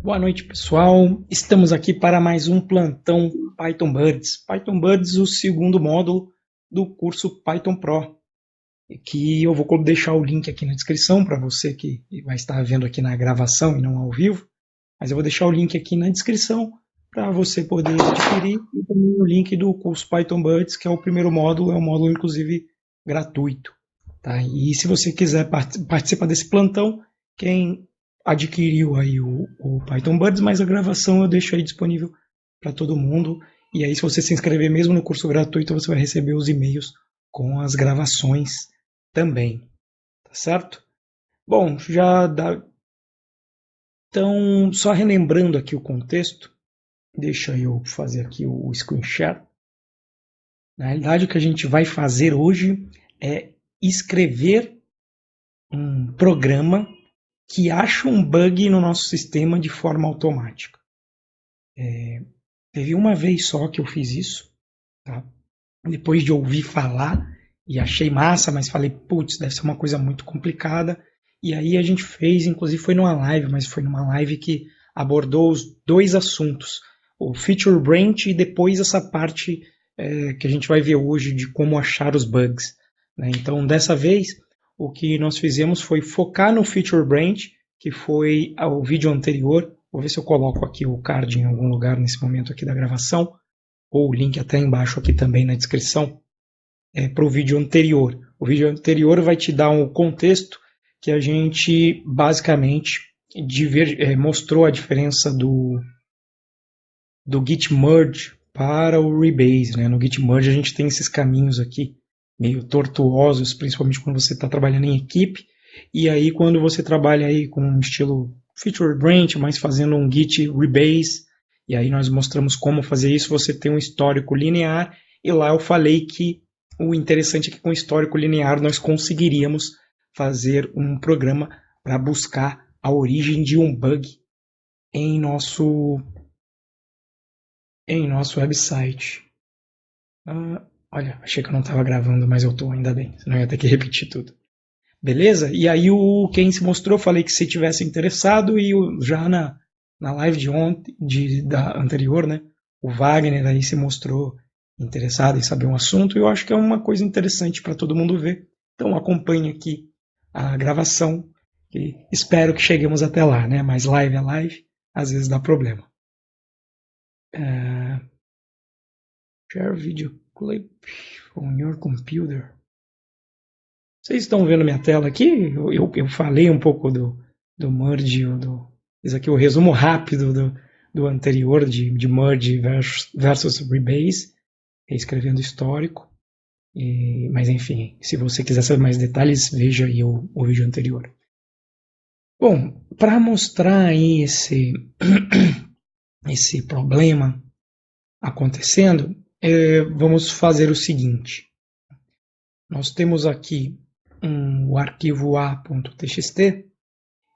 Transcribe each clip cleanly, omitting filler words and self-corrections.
Boa noite, pessoal. Estamos aqui para mais um plantão Python Birds. Python Birds, o segundo módulo do curso Python Pro, que eu vou deixar o link aqui na descrição para você que vai estar vendo aqui na gravação e não ao vivo. Mas eu vou deixar o link aqui na descrição para você poder adquirir e também o link do curso Python Birds, que é o primeiro módulo, é um módulo inclusive gratuito. Tá? E se você quiser participar desse plantão, quem adquiriu aí o Python Birds, mas a gravação eu deixo aí disponível para todo mundo. E aí, se você se inscrever mesmo no curso gratuito, você vai receber os e-mails com as gravações também. Tá certo? Bom, já dá. Então, só relembrando aqui o contexto, deixa eu fazer aqui o screen share. Na realidade, o que a gente vai fazer hoje é escrever um programa que acha um bug no nosso sistema de forma automática. Teve uma vez só que eu fiz isso, tá? Depois de ouvir falar e achei massa, mas falei, putz, deve ser uma coisa muito complicada. E aí a gente fez, inclusive foi numa live, mas foi numa live que abordou os dois assuntos, o Feature Branch e depois essa parte que a gente vai ver hoje de como achar os bugs. Né? Então, dessa vez, o que nós fizemos foi focar no Feature Branch, que foi o vídeo anterior. Vou ver se eu coloco aqui o card em algum lugar nesse momento aqui da gravação, ou o link até embaixo aqui também na descrição, para o vídeo anterior. O vídeo anterior vai te dar um contexto que a gente basicamente mostrou a diferença do Git Merge para o Rebase. Né? No Git Merge a gente tem esses caminhos aqui, meio tortuosos, principalmente quando você está trabalhando em equipe, e aí quando você trabalha aí com um estilo Feature Branch, mas fazendo um Git Rebase, e aí nós mostramos como fazer isso, você tem um histórico linear, e lá eu falei que o interessante é que com histórico linear nós conseguiríamos fazer um programa para buscar a origem de um bug em nosso website. Olha, achei que eu não estava gravando, mas eu estou, ainda bem, senão eu ia ter que repetir tudo. Beleza? E aí quem se mostrou, falei que se tivesse interessado, e já na live de ontem, da anterior, né, o Wagner aí se mostrou interessado em saber um assunto, e eu acho que é uma coisa interessante para todo mundo ver. Então acompanhe aqui a gravação, e espero que cheguemos até lá, né? Mas live é live, às vezes dá problema. Share video clip on your computer. Vocês estão vendo minha tela aqui? Eu falei um pouco do merge, fiz aqui o resumo rápido do anterior, de merge versus rebase, escrevendo histórico. Mas enfim, se você quiser saber mais detalhes, veja aí o vídeo anterior. Bom, para mostrar aí esse problema acontecendo, vamos fazer o seguinte. Nós temos aqui o arquivo a.txt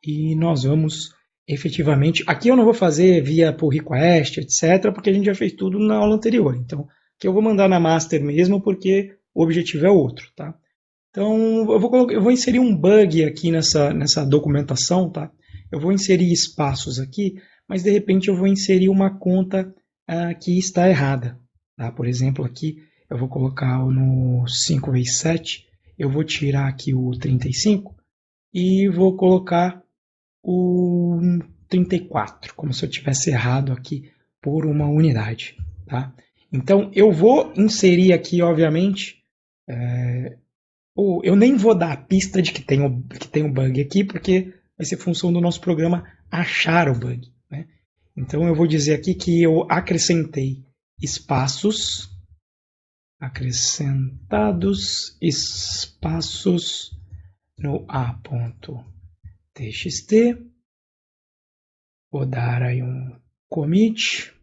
e nós vamos efetivamente... Aqui eu não vou fazer via pull request, etc., porque a gente já fez tudo na aula anterior. Então, aqui eu vou mandar na master mesmo, porque o objetivo é outro, tá? Então, eu vou inserir um bug aqui nessa documentação, tá? Eu vou inserir espaços aqui, mas de repente eu vou inserir uma conta que está errada. Tá? Por exemplo, aqui eu vou colocar no 5 vezes 7, eu vou tirar aqui o 35 e vou colocar o 34, como se eu tivesse errado aqui por uma unidade. Tá? Então, eu vou inserir aqui, obviamente... eu nem vou dar a pista de que tem um bug aqui, porque vai ser função do nosso programa achar o bug. Né? Então eu vou dizer aqui que eu acrescentei espaços, acrescentados espaços no a.txt, vou dar aí um commit,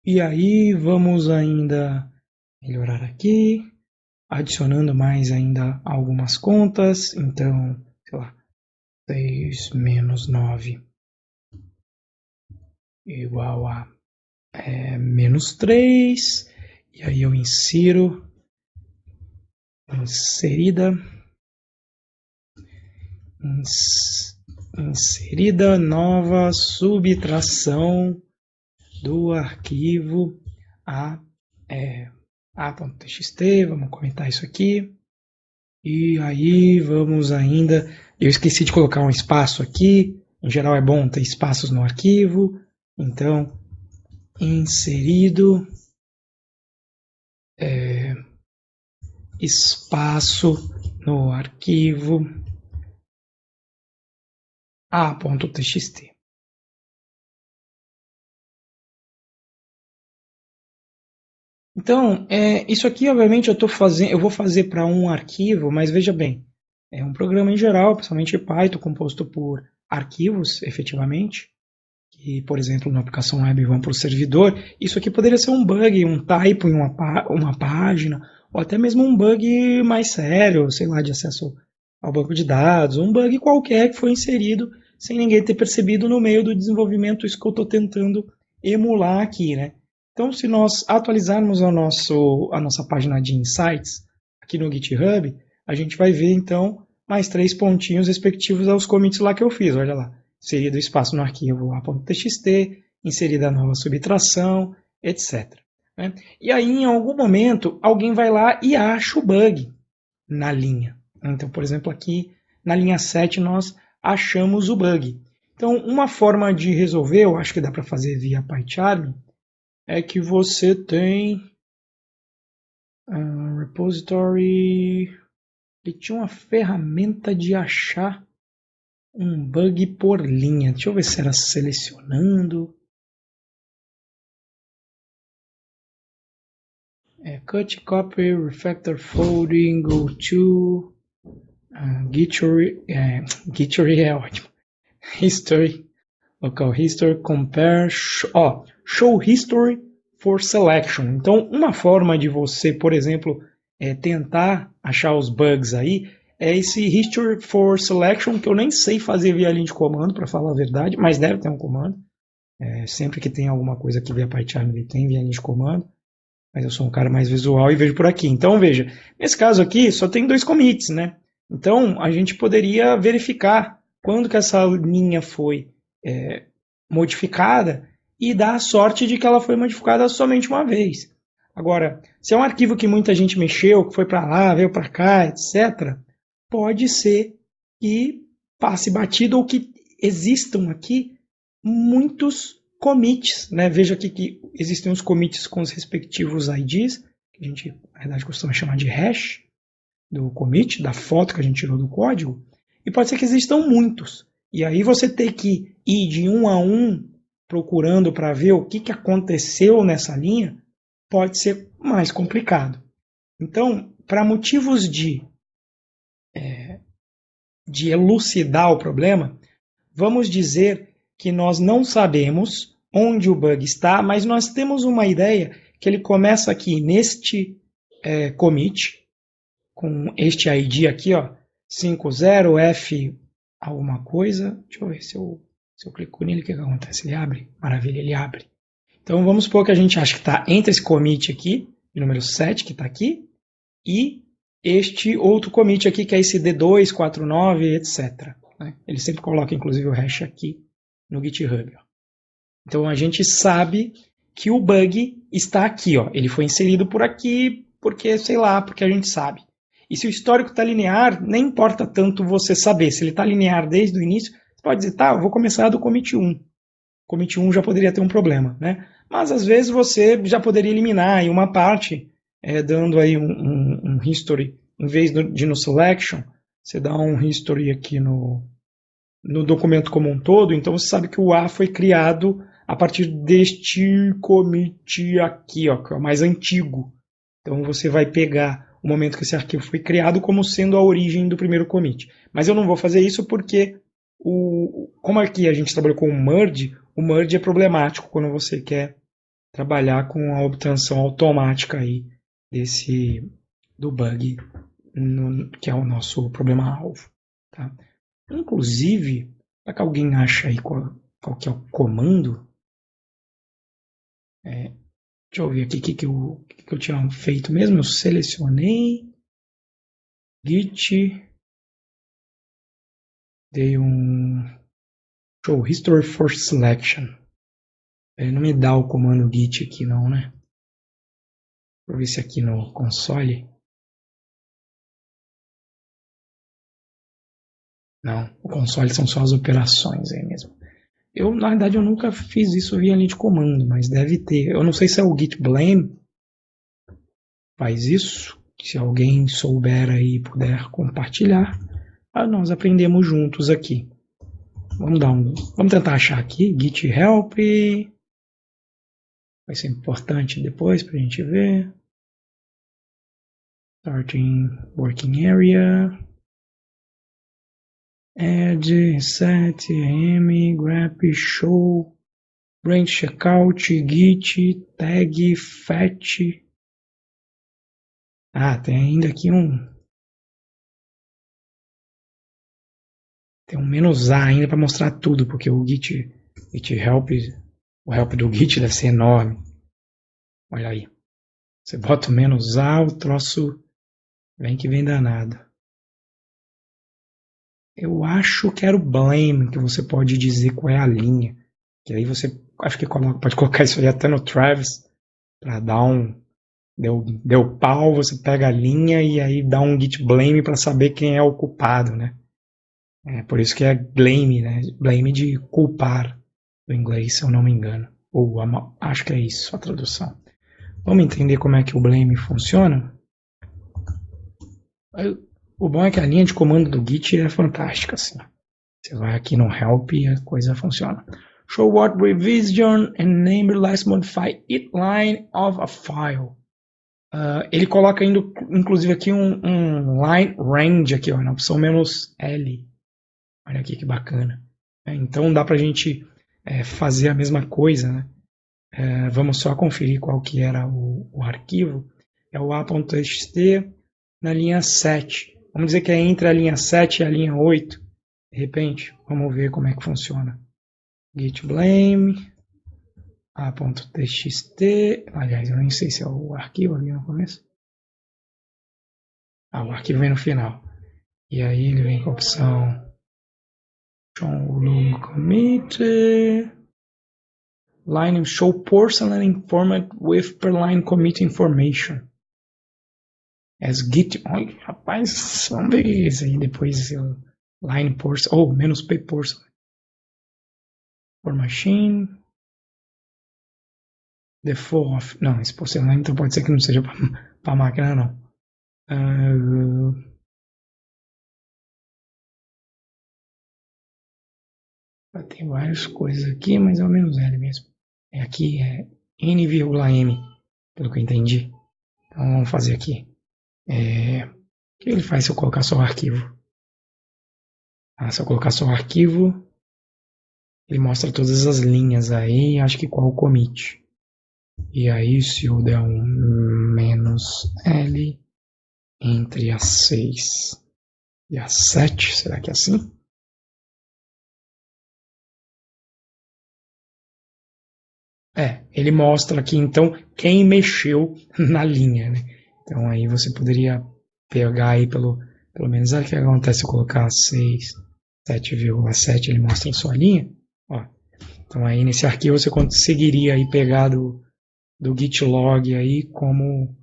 e aí vamos ainda melhorar aqui, adicionando mais ainda algumas contas, então, sei lá, 6 menos 9 igual a menos 3, e aí eu insiro, inserida, inserida nova subtração do arquivo a.txt, vamos comentar isso aqui. E aí vamos ainda, eu esqueci de colocar um espaço aqui, em geral é bom ter espaços no arquivo, então inserido espaço no arquivo a.txt. Então, isso aqui, obviamente, eu vou fazer para um arquivo, mas veja bem, é um programa em geral, principalmente Python, composto por arquivos, efetivamente, que, por exemplo, na aplicação web vão para o servidor. Isso aqui poderia ser um bug, um typo em uma página, ou até mesmo um bug mais sério, sei lá, de acesso ao banco de dados, um bug qualquer que foi inserido sem ninguém ter percebido no meio do desenvolvimento, isso que eu estou tentando emular aqui, né? Então, se nós atualizarmos a nossa página de Insights aqui no GitHub, a gente vai ver, então, mais 3 pontinhos respectivos aos commits lá que eu fiz. Olha lá, inserido espaço no arquivo a.txt, inserida a nova subtração, etc. Né? E aí, em algum momento, alguém vai lá e acha o bug na linha. Então, por exemplo, aqui na linha 7 nós achamos o bug. Então, uma forma de resolver, eu acho que dá para fazer via PyCharm, é que você tem repository, ele tinha uma ferramenta de achar um bug por linha. Deixa eu ver se era selecionando. Cut, copy, refactor, folding, go to, Gittery é ótimo. History, local history, compare, show history for selection. Então, uma forma de você, por exemplo, tentar achar os bugs aí é esse history for selection, que eu nem sei fazer via linha de comando, para falar a verdade, mas deve ter um comando. Sempre que tem alguma coisa que via PyCharm, ele tem via linha de comando. Mas eu sou um cara mais visual e vejo por aqui. Então, veja, nesse caso aqui só tem 2 commits, né? Então, a gente poderia verificar quando que essa linha foi modificada e dar a sorte de que ela foi modificada somente uma vez. Agora, se é um arquivo que muita gente mexeu, que foi para lá, veio para cá, etc., pode ser que passe batido ou que existam aqui muitos commits, né? Veja aqui que existem os commits com os respectivos IDs, que a gente, na verdade, costuma chamar de hash do commit, da foto que a gente tirou do código, e pode ser que existam muitos. E aí você ter que ir de um a um procurando para ver o que aconteceu nessa linha pode ser mais complicado. Então, para motivos de elucidar o problema, vamos dizer que nós não sabemos onde o bug está, mas nós temos uma ideia que ele começa aqui neste commit, com este ID aqui, ó, 50F alguma coisa. Deixa eu ver se eu clico nele, o que acontece? Ele abre? Maravilha, ele abre. Então vamos supor que a gente acha que está entre esse commit aqui, de número 7, que está aqui, e este outro commit aqui, que é esse D249, etc. Ele sempre coloca, inclusive, o hash aqui no GitHub. Ó. Então a gente sabe que o bug está aqui. Ó. Ele foi inserido por aqui porque, sei lá, porque a gente sabe. E se o histórico está linear, nem importa tanto você saber. Se ele está linear desde o início, você pode dizer, tá, eu vou começar do commit 1. Commit 1 já poderia ter um problema, né? Mas às vezes você já poderia eliminar aí uma parte, dando aí um history, em vez de no selection, você dá um history aqui no documento como um todo, então você sabe que o A foi criado a partir deste commit aqui, ó, que é o mais antigo. Então você vai pegar o momento que esse arquivo foi criado como sendo a origem do primeiro commit. Mas eu não vou fazer isso porque, como aqui a gente trabalhou com o merge é problemático quando você quer trabalhar com a obtenção automática aí do bug, que é o nosso problema-alvo. Tá? Inclusive, para que alguém ache aí qual que é o comando, deixa eu ver aqui o que eu tinha feito mesmo. Eu selecionei git, dei um Show history for selection. Ele não me dá o comando git aqui não, né? Vou ver se aqui no console. Não, o console são só as operações aí mesmo. Na verdade, eu nunca fiz isso via linha de comando, mas deve ter. Eu não sei se é o git blame faz isso. Se alguém souber aí e puder compartilhar, nós aprendemos juntos aqui. Vamos tentar achar aqui, git help. Vai ser importante depois para a gente ver. Starting working area. Add, set, m, grep, show, branch checkout, git, tag, fetch. Tem ainda aqui tem um "-a" ainda para mostrar tudo, porque o git help, o help do git deve ser enorme. Olha aí. Você bota o "-a", o troço vem que vem danado. Eu acho que era o blame, que você pode dizer qual é a linha. Que aí você, acho que pode colocar isso aí até no Travis, para dar deu pau, você pega a linha e aí dá um git blame para saber quem é o culpado, né? Por isso que é blame, né? Blame de culpar, do inglês, se eu não me engano. Ou acho que é isso a tradução. Vamos entender como é que o blame funciona? O bom é que a linha de comando do Git é fantástica, assim. Você vai aqui no Help e a coisa funciona. Show what revision and name let's modify each line of a file. Ele coloca inclusive aqui um line range aqui, ó, na opção "-L". Olha aqui que bacana. Então dá pra gente fazer a mesma coisa, né? Vamos só conferir qual que era o arquivo. É o a.txt na linha 7. Vamos dizer que é entre a linha 7 e a linha 8. De repente, vamos ver como é que funciona. Git blame, a.txt. Aliás, eu nem sei se é o arquivo ali no começo. O arquivo vem no final. E aí ele vem com a opção show long commit, line show porcelain format with per line commit information. As git, olha, rapaz, vamos ver isso aí depois. Line porcelain, -p porcelain. For machine. Default, não, esse porcelain então pode ser que não seja para máquina, não. Tem várias coisas aqui, mas é o -L mesmo. Aqui é n,m, pelo que eu entendi. Então vamos fazer aqui. O que ele faz se eu colocar só o arquivo? Se eu colocar só o arquivo, ele mostra todas as linhas aí, acho que qual o commit. E aí se eu der um -L entre a 6 e a 7, será que é assim? Ele mostra aqui então quem mexeu na linha, né? Então aí você poderia pegar aí pelo menos o que acontece se eu colocar 6, 7,7, ele mostra a sua linha. Então aí nesse arquivo você conseguiria aí pegar do git log aí como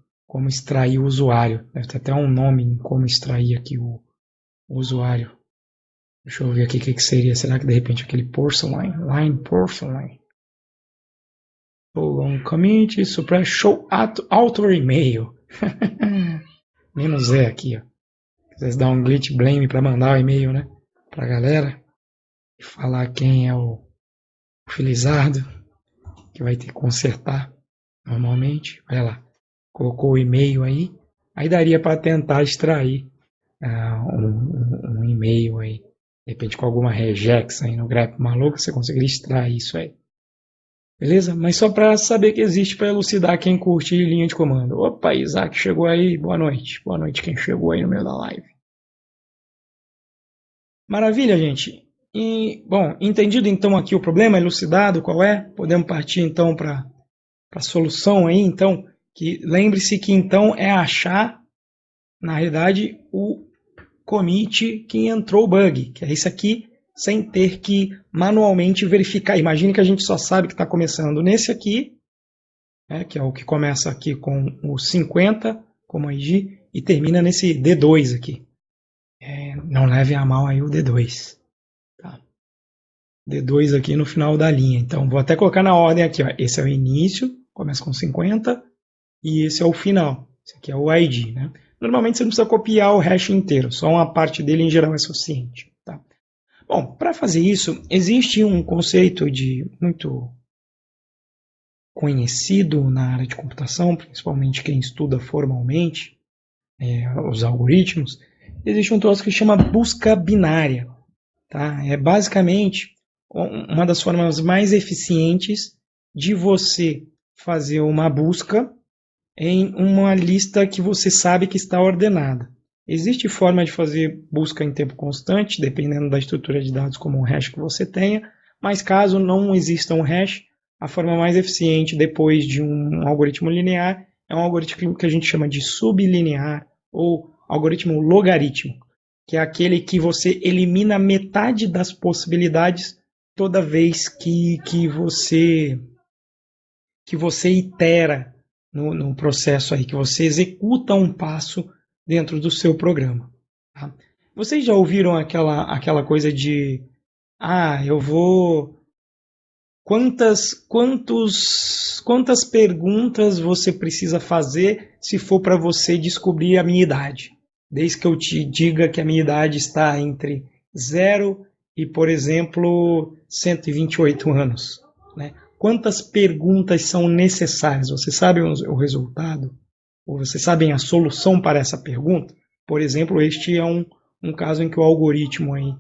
extrair o usuário. Deve ter até um nome em como extrair aqui o usuário. Deixa eu ver aqui o que seria. Será que de repente aquele porcelain, line porcelain, long commit, suppress show author email. -E aqui, ó. Vocês dão um glitch blame para mandar o e-mail, né? Pra galera. E falar quem é o Felizardo, que vai ter que consertar normalmente. Olha lá. Colocou o e-mail aí. Aí daria para tentar extrair um e-mail aí. De repente com alguma regex aí no grep maluco, você conseguiria extrair isso aí. Beleza? Mas só para saber que existe, para elucidar quem curte linha de comando. Opa, Isaac chegou aí. Boa noite. Boa noite quem chegou aí no meio da live. Maravilha, gente. Bom, entendido então aqui o problema, elucidado qual é, podemos partir então para a solução aí, então, que lembre-se que então é achar, na realidade, o commit que entrou o bug, que é isso aqui, sem ter que manualmente verificar. Imagine que a gente só sabe que está começando nesse aqui, né, que é o que começa aqui com o 50, como IG, e termina nesse D2 aqui. Não levem a mal aí o D2. Tá? D2 aqui no final da linha. Então, vou até colocar na ordem aqui. Ó. Esse é o início, começa com 50, e esse é o final. Esse aqui é o ID. Né? Normalmente você não precisa copiar o hash inteiro, só uma parte dele em geral é suficiente. Tá? Bom, para fazer isso, existe um conceito muito conhecido na área de computação, principalmente quem estuda formalmente os algoritmos. Existe um troço que chama busca binária. Tá? É basicamente uma das formas mais eficientes de você fazer uma busca em uma lista que você sabe que está ordenada. Existe forma de fazer busca em tempo constante, dependendo da estrutura de dados como o hash que você tenha, mas caso não exista um hash, a forma mais eficiente depois de um algoritmo linear é um algoritmo que a gente chama de sublinear ou algoritmo logarítmico, que é aquele que você elimina metade das possibilidades toda vez que você itera no processo aí, que você executa um passo dentro do seu programa. Tá? Vocês já ouviram aquela coisa de eu vou... Quantas perguntas você precisa fazer se for para você descobrir a minha idade? Desde que eu te diga que a minha idade está entre 0 e, por exemplo, 128 anos. Né? Quantas perguntas são necessárias? Você sabe o resultado? Ou você sabe a solução para essa pergunta? Por exemplo, este é um caso em que o algoritmo aí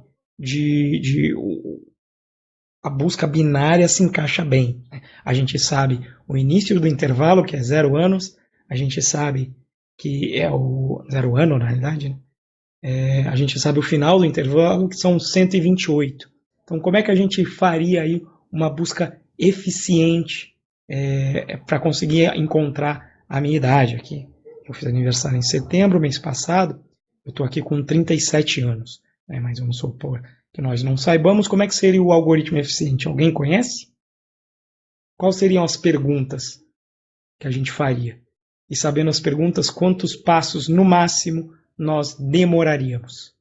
a busca binária se encaixa bem. A gente sabe o início do intervalo, que é 0 anos, a gente sabe que é o 0 ano, na realidade, né? A gente sabe o final do intervalo, que são 128. Então, como é que a gente faria aí uma busca eficiente para conseguir encontrar a minha idade aqui? Eu fiz aniversário em setembro, mês passado, eu estou aqui com 37 anos, né? Mas vamos supor que nós não saibamos como é que seria o algoritmo eficiente. Alguém conhece? Quais seriam as perguntas que a gente faria? E sabendo as perguntas, quantos passos no máximo nós demoraríamos?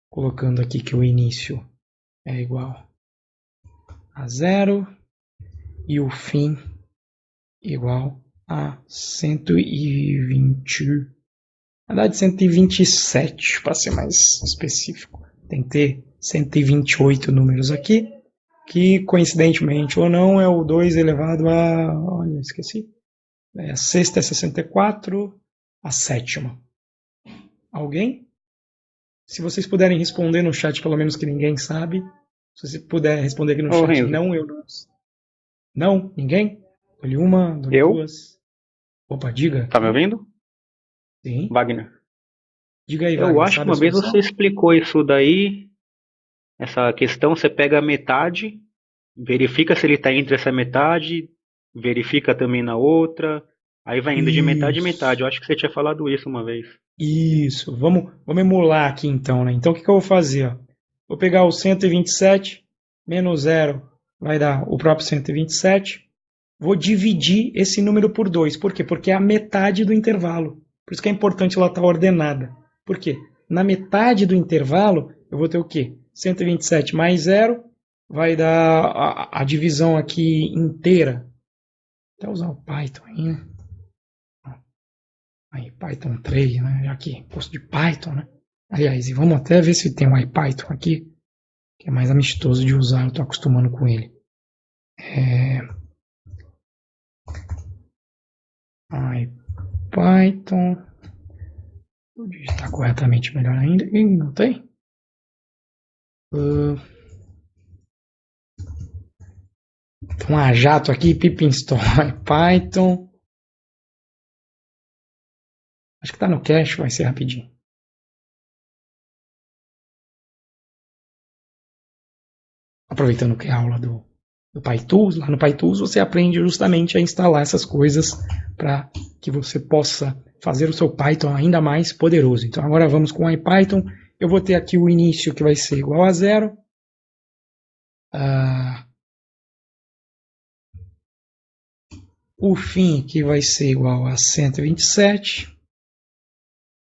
Colocando aqui que o início é igual a 0 e o fim igual a 120. Na verdade, 127, para ser mais específico. Tem que ter 128 números aqui, que coincidentemente ou não é o 2 elevado a... Olha, esqueci. A sexta é 64, a sétima. Alguém? Se vocês puderem responder no chat, pelo menos que ninguém sabe. Se você puder responder aqui no chat, Renzo. não, eu não. Não? Ninguém? Dou-lhe uma, dou-lhe duas. Opa, diga. Tá me ouvindo? Sim. Wagner. Diga aí, Eu Wagner, acho que sabe uma a vez solução? você explicou isso daí, essa questão, você pega a metade, verifica se ele está entre essa metade, verifica também na outra, aí vai indo de metade em metade. Eu acho que você tinha falado isso uma vez. Isso. Vamos emular aqui então, né? Então o que eu vou fazer? Ó? Vou pegar o 127 menos 0 vai dar o próprio 127. Vou dividir esse número por 2. Por quê? Porque é a metade do intervalo. Por isso que é importante ela estar ordenada. Por quê? Na metade do intervalo, eu vou ter o quê? 127 mais 0 vai dar a divisão aqui inteira. Vou até usar o Python aí, né? Aí, Python 3, né? Já que curso de Python, né? Aliás, e vamos até ver se tem um IPython aqui, que é mais amistoso de usar, eu estou acostumando com ele. IPython. Vou digitar corretamente melhor ainda. Ih, não tem? Então, a jato aqui, pip install Python. Acho que está no cache, vai ser rapidinho. Aproveitando que é a aula do PyTools, lá no PyTools você aprende justamente a instalar essas coisas para que você possa fazer o seu Python ainda mais poderoso. Então agora vamos com o IPython. eu vou ter aqui o início que vai ser igual a 0. O fim que vai ser igual a 127.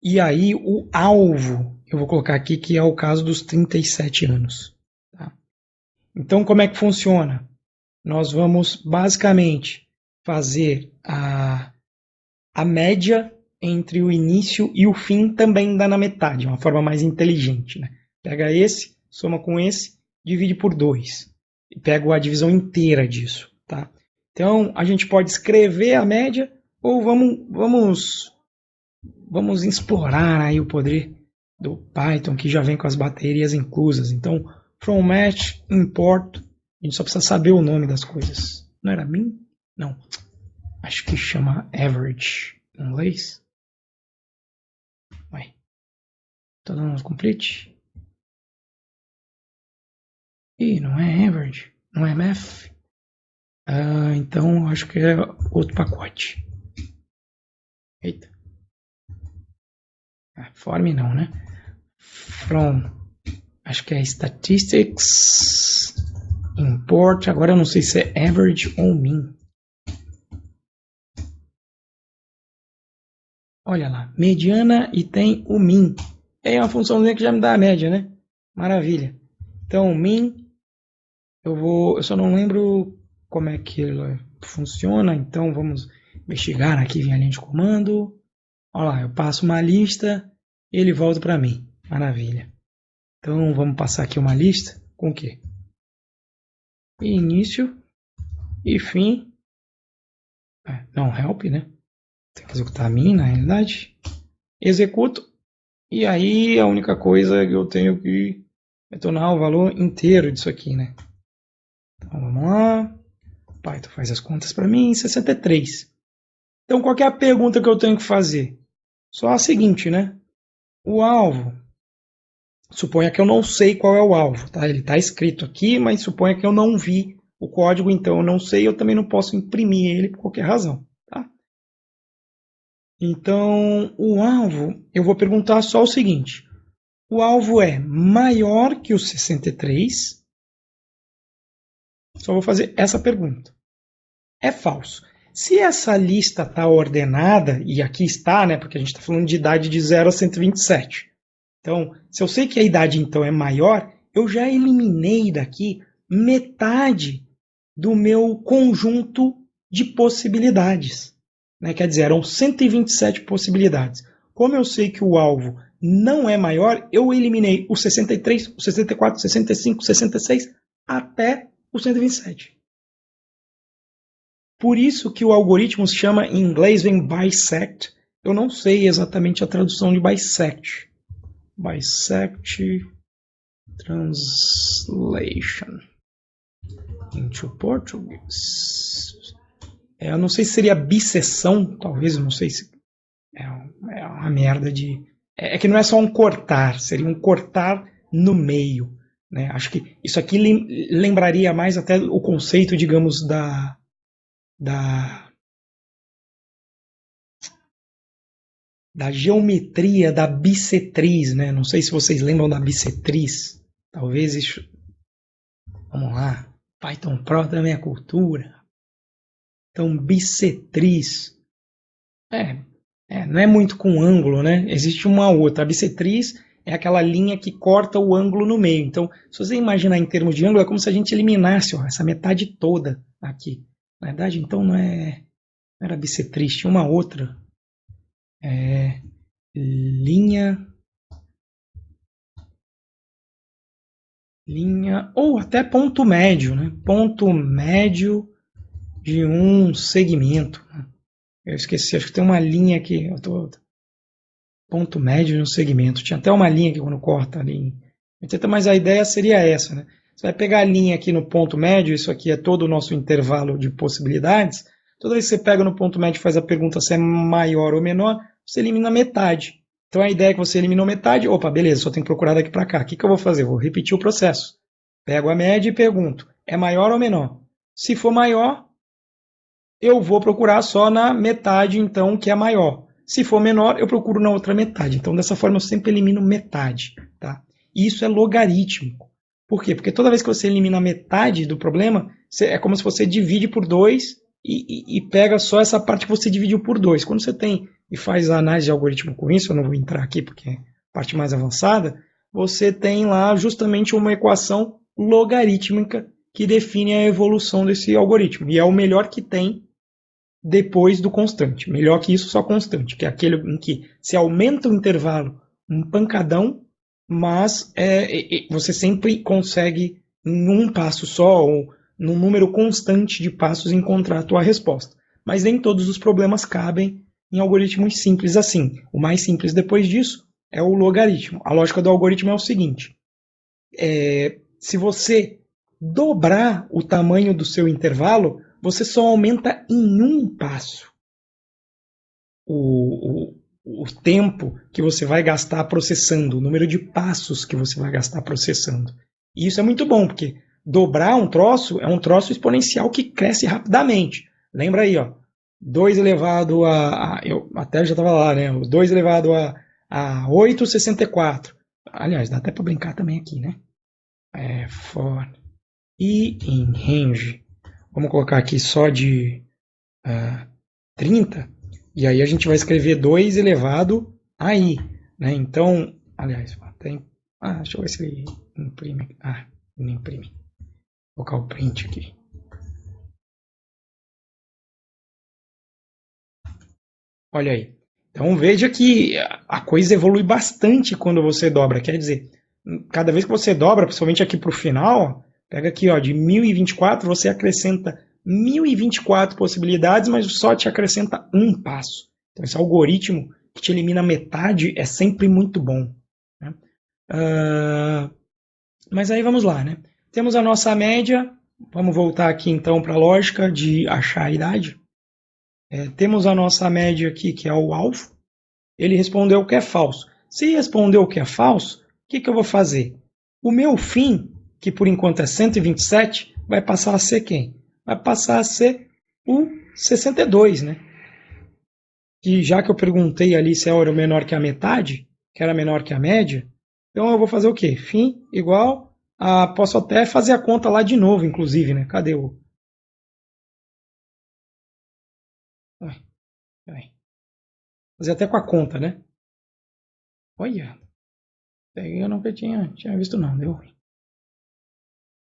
E aí o alvo, eu vou colocar aqui que é o caso dos 37 anos. Tá? Então como é que funciona? Nós vamos basicamente fazer a média entre o início e o fim também dá na metade, uma forma mais inteligente. Né? Pega esse, soma com esse, divide por 2. E pega a divisão inteira disso. Tá? Então, a gente pode escrever a média ou vamos explorar aí o poder do Python, que já vem com as baterias inclusas. Então, from match, import, a gente só precisa saber o nome das coisas. Não era min? Não. Acho que chama average em inglês. Vai. Tô dando complete. Ih, não é average. Não é math. Então, acho que é outro pacote. Eita. Form não, né? From, acho que é statistics, import, agora eu não sei se é average ou mean. Olha lá, mediana e tem o mean. É uma funçãozinha que já me dá a média, né? Maravilha. Então, mean, eu só não lembro como é que ele funciona, então vamos investigar aqui em linha de comando. Olha lá, eu passo uma lista e ele volta para mim. Maravilha. Então vamos passar aqui uma lista com o quê? Início e fim. Não, help, né? Tem que executar a mim, na realidade. Executo. E aí a única coisa que eu tenho que retornar o valor inteiro disso aqui, né? Então vamos lá. O Python faz as contas para mim, 63. Então qual que é a pergunta que eu tenho que fazer? Só a seguinte, né? O alvo. Suponha que eu não sei qual é o alvo, tá? Ele está escrito aqui, mas suponha que eu não vi o código, então eu não sei, eu também não posso imprimir ele por qualquer razão, tá? Então, o alvo, eu vou perguntar só o seguinte: o alvo é maior que o 63? Só vou fazer essa pergunta. É falso. Se essa lista está ordenada, e aqui está, né, porque a gente está falando de idade de 0 a 127. Então, se eu sei que a idade então é maior, eu já eliminei daqui metade do meu conjunto de possibilidades. Né? Quer dizer, eram 127 possibilidades. Como eu sei que o alvo não é maior, eu eliminei o 63, o 64, o 65, o 66 até o 127. Por isso que o algoritmo se chama, em inglês vem bisect. Eu não sei exatamente a tradução de bisect. Bisect translation into Portuguese. Eu não sei se seria bisseção, talvez, eu não sei se é uma merda de... É que não é só um cortar, seria um cortar no meio. Né? Acho que isso aqui lembraria mais até o conceito, digamos, da geometria da bissetriz, né? Não sei se vocês lembram da bissetriz. Talvez isso... Vamos lá. Python Pro também é cultura. Então, bissetriz. Não é muito com ângulo, né? Existe uma outra. A bissetriz é aquela linha que corta o ângulo no meio. Então, se você imaginar em termos de ângulo, é como se a gente eliminasse essa metade toda aqui. Na verdade, então, não era bissetriz, tinha uma outra. Linha ou até ponto médio, né? Ponto médio de um segmento. Eu esqueci, acho que tem uma linha aqui. Ponto médio de um segmento. Tinha até uma linha aqui quando corta ali. Mas a ideia seria essa, né? Você vai pegar a linha aqui no ponto médio, isso aqui é todo o nosso intervalo de possibilidades. Toda vez que você pega no ponto médio e faz a pergunta se é maior ou menor, você elimina metade. Então a ideia é que você eliminou metade. Opa, beleza, só tenho que procurar daqui para cá. O que eu vou fazer? Vou repetir o processo. Pego a média e pergunto, é maior ou menor? Se for maior, eu vou procurar só na metade, então, que é maior. Se for menor, eu procuro na outra metade. Então, dessa forma, eu sempre elimino metade. Tá? E isso é logarítmico. Por quê? Porque toda vez que você elimina metade do problema, é como se você divide por 2 e pega só essa parte que você dividiu por 2. Quando você tem e faz a análise de algoritmo com isso, eu não vou entrar aqui porque é a parte mais avançada, você tem lá justamente uma equação logarítmica que define a evolução desse algoritmo. E é o melhor que tem depois do constante. Melhor que isso, só constante, que é aquele em que se aumenta o intervalo um pancadão, mas você sempre consegue, em um passo só, ou num número constante de passos, encontrar a tua resposta. Mas nem todos os problemas cabem em algoritmos simples assim. O mais simples depois disso é o logaritmo. A lógica do algoritmo é o seguinte: se você dobrar o tamanho do seu intervalo, você só aumenta em um passo o tempo que você vai gastar processando, o número de passos que você vai gastar processando. E isso é muito bom, porque dobrar um troço é um troço exponencial que cresce rapidamente. Lembra aí, ó, 2 elevado eu até já estava lá, né? 2 elevado a 8,64. Aliás, dá até para brincar também aqui, né? For e in range. Vamos colocar aqui só de 30. E aí a gente vai escrever 2 elevado a i. Né? Então, aliás, tem. Deixa eu ver se ele imprime. Não imprime. Vou colocar o print aqui. Olha aí. Então veja que a coisa evolui bastante quando você dobra. Quer dizer, cada vez que você dobra, principalmente aqui para o final, pega aqui, ó, de 1024, você acrescenta 1024 possibilidades, mas só te acrescenta um passo. Então esse algoritmo que te elimina metade é sempre muito bom. Né? Mas aí vamos lá, né? Temos a nossa média. Vamos voltar aqui então para a lógica de achar a idade. Temos a nossa média aqui, que é o alvo. Ele respondeu que é falso. Se respondeu que é falso, o que eu vou fazer? O meu fim, que por enquanto é 127, vai passar a ser quem? Vai passar a ser o 62, né? E já que eu perguntei ali se era menor que a metade, que era menor que a média, então eu vou fazer o quê? Fim igual posso até fazer a conta lá de novo, inclusive, né? Cadê o... Fazer até com a conta, né? Olha, eu nunca tinha visto não, deu ruim.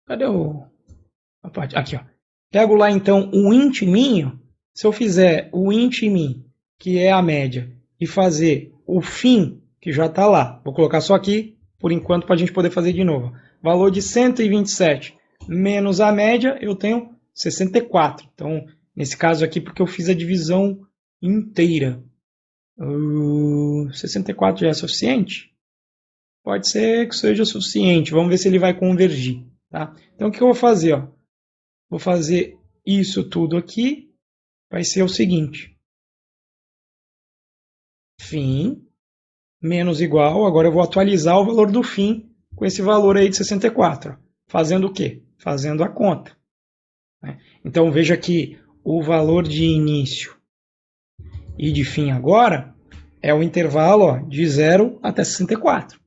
Cadê a parte? Aqui, ó. Pego lá então o int min. Se eu fizer o int min, que é a média, e fazer o fim, que já está lá, vou colocar só aqui, por enquanto, para a gente poder fazer de novo. Valor de 127 menos a média, eu tenho 64. Então, nesse caso aqui, porque eu fiz a divisão inteira. 64 já é suficiente? Pode ser que seja suficiente. Vamos ver se ele vai convergir. Tá? Então, o que eu vou fazer? Ó? Vou fazer isso tudo aqui. Vai ser o seguinte. Fim menos igual. Agora eu vou atualizar o valor do fim com esse valor aí de 64. Ó. Fazendo o quê? Fazendo a conta. Né? Então, veja que o valor de início e de fim agora é o intervalo, ó, de 0 até 64.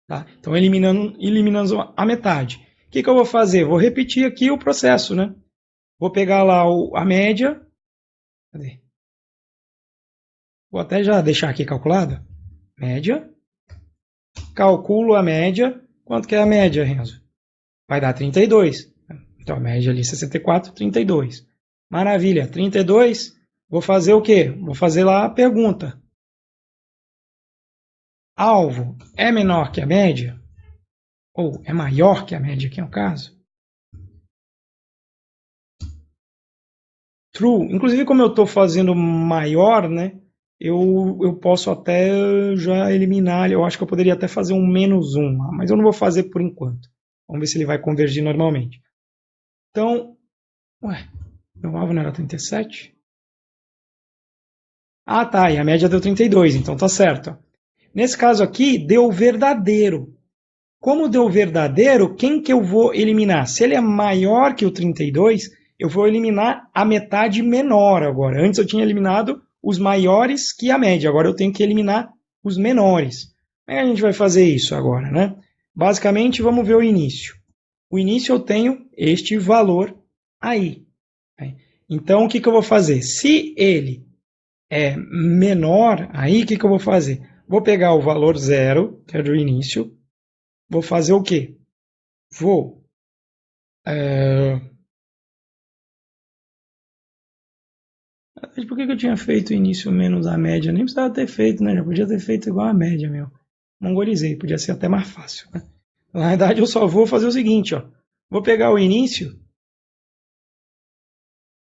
Tá? Então, eliminando a metade. O que eu vou fazer? Vou repetir aqui o processo. Né? Vou pegar lá a média. Cadê? Vou até já deixar aqui calculado. Média. Calculo a média. Quanto que é a média, Renzo? Vai dar 32. Então, a média ali 64, 32. Maravilha. 32. Vou fazer o quê? Vou fazer lá a pergunta. Alvo é menor que a média? Ou é maior que a média aqui no caso? True. Inclusive, como eu estou fazendo maior, né? Eu posso até já eliminar. Eu acho que eu poderia até fazer um menos 1. Mas eu não vou fazer por enquanto. Vamos ver se ele vai convergir normalmente. Então, meu alvo não era 37? Tá. E a média deu 32. Então tá certo. Nesse caso aqui, deu verdadeiro. Como deu verdadeiro, quem que eu vou eliminar? Se ele é maior que o 32, eu vou eliminar a metade menor agora. Antes eu tinha eliminado os maiores que a média. Agora eu tenho que eliminar os menores. Como é que a gente vai fazer isso agora, né? Basicamente, vamos ver o início. O início eu tenho este valor aí. Então, o que eu vou fazer? Se ele é menor, aí o que eu vou fazer? Vou pegar o valor 0, que é do início, vou fazer o quê? Vou... Por que eu tinha feito o início menos a média? Nem precisava ter feito, né? Já podia ter feito igual a média, meu. Mongolizei, podia ser até mais fácil, né? Na verdade, eu só vou fazer o seguinte, ó. Vou pegar o início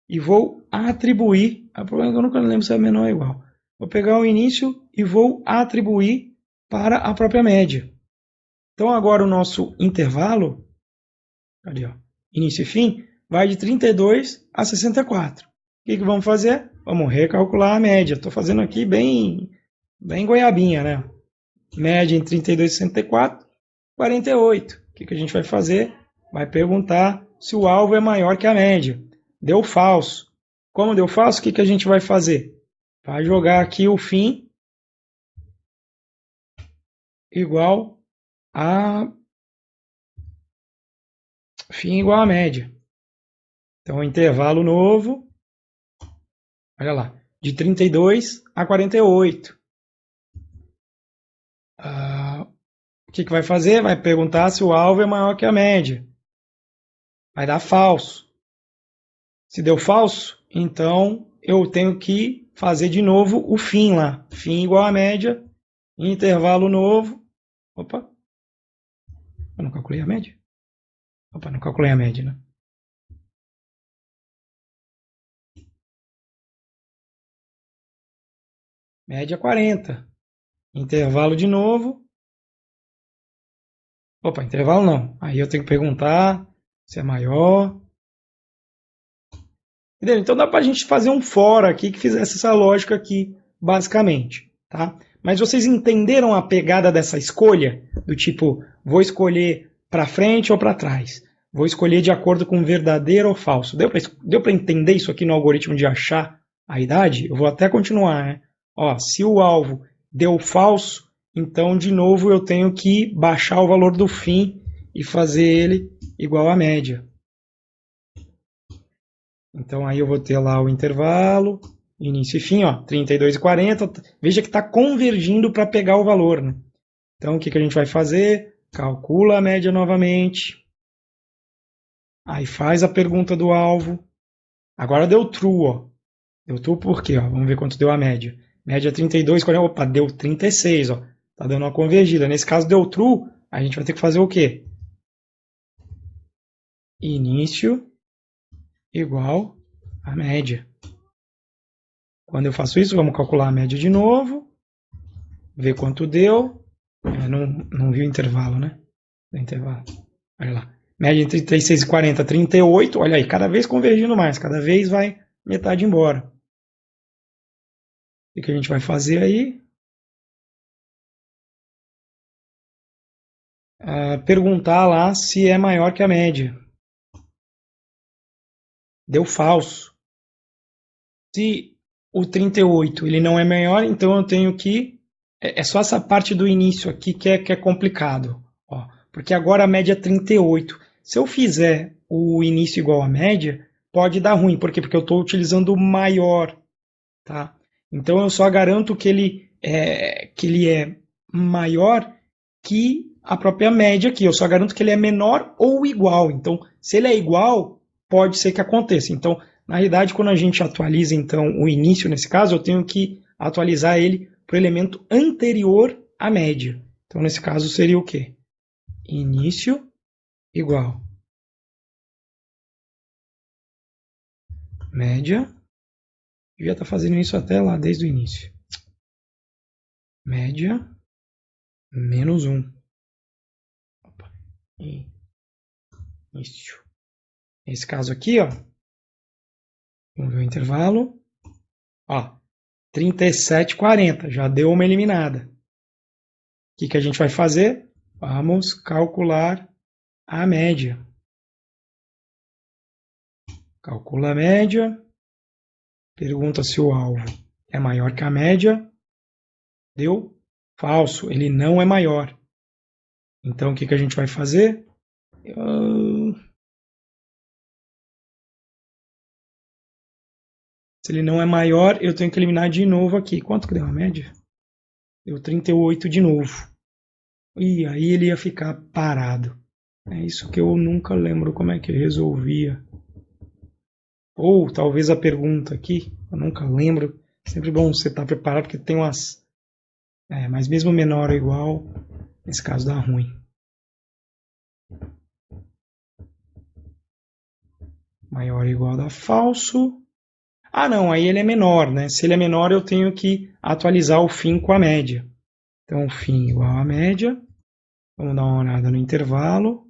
e vou atribuir. O problema é que eu nunca lembro se é menor ou igual. Vou pegar o início e vou atribuir para a própria média. Então, agora o nosso intervalo, cadê, ó? Início e fim, vai de 32 a 64. O que vamos fazer? Vamos recalcular a média. Estou fazendo aqui bem goiabinha, né? Média em 32 e 64, 48. O que a gente vai fazer? Vai perguntar se o alvo é maior que a média. Deu falso. Como deu falso, o que a gente vai fazer? Vai jogar aqui o fim igual a média. Então, intervalo novo, olha lá, de 32 a 48. O que vai fazer? Vai perguntar se o alvo é maior que a média. Vai dar falso. Se deu falso, então eu tenho que fazer de novo o fim lá. Fim igual a média, intervalo novo. Opa, eu não calculei a média? Opa, não calculei a média, né? Média 40. Intervalo de novo. Opa, intervalo não. Aí eu tenho que perguntar se é maior. Entendeu? Então dá para a gente fazer um fora aqui que fizesse essa lógica aqui, basicamente. Tá? Mas vocês entenderam a pegada dessa escolha? Do tipo, vou escolher para frente ou para trás? Vou escolher de acordo com verdadeiro ou falso? Deu para entender isso aqui no algoritmo de achar a idade? Eu vou até continuar. Né? Ó, se o alvo deu falso, então de novo eu tenho que baixar o valor do fim e fazer ele igual à média. Então aí eu vou ter lá o intervalo, início e fim, ó, 32 e 40. Veja que está convergindo para pegar o valor. Né? Então o que a gente vai fazer? Calcula a média novamente. Aí faz a pergunta do alvo. Agora deu true, ó. Deu true por quê? Ó? Vamos ver quanto deu a média. Média 32, 40. Opa, deu 36, ó. Tá dando uma convergida. Nesse caso deu true, a gente vai ter que fazer o quê? Início igual a média. Quando eu faço isso, vamos calcular a média de novo, ver quanto deu. Não vi o intervalo, né? O intervalo. Olha lá. Média entre 36 e 40, 38. Olha aí, cada vez convergindo mais, cada vez vai metade embora. O que a gente vai fazer aí? Perguntar lá se é maior que a média. Deu falso. Se o 38 ele não é maior, então eu tenho que... É só essa parte do início aqui que é complicado. Ó, porque agora a média é 38. Se eu fizer o início igual à média, pode dar ruim. Por quê? Porque eu estou utilizando o maior. Tá? Então eu só garanto que ele é maior que a própria média aqui. Eu só garanto que ele é menor ou igual. Então, se ele é igual, pode ser que aconteça. Então, na realidade, quando a gente atualiza então o início, nesse caso, eu tenho que atualizar ele para o elemento anterior à média. Então, nesse caso, seria o quê? Início igual média. Devia estar fazendo isso até lá desde o início. Média menos 1. Opa. Início. Nesse caso aqui, ó, vamos ver o intervalo. Ó, 37,40. Já deu uma eliminada. O que a gente vai fazer? Vamos calcular a média. Calcula a média. Pergunta se o alvo é maior que a média. Deu? Falso, ele não é maior. Então, o que a gente vai fazer? Se ele não é maior, eu tenho que eliminar de novo aqui. Quanto que deu a média? Deu 38 de novo. E aí ele ia ficar parado. É isso que eu nunca lembro como é que resolvia. Ou talvez a pergunta aqui, eu nunca lembro. Sempre bom você estar preparado, porque tem umas... mas mesmo menor ou igual, nesse caso dá ruim. Maior ou igual dá falso. Ah, não, aí ele é menor, né? Se ele é menor, eu tenho que atualizar o fim com a média. Então, fim igual a média. Vamos dar uma olhada no intervalo.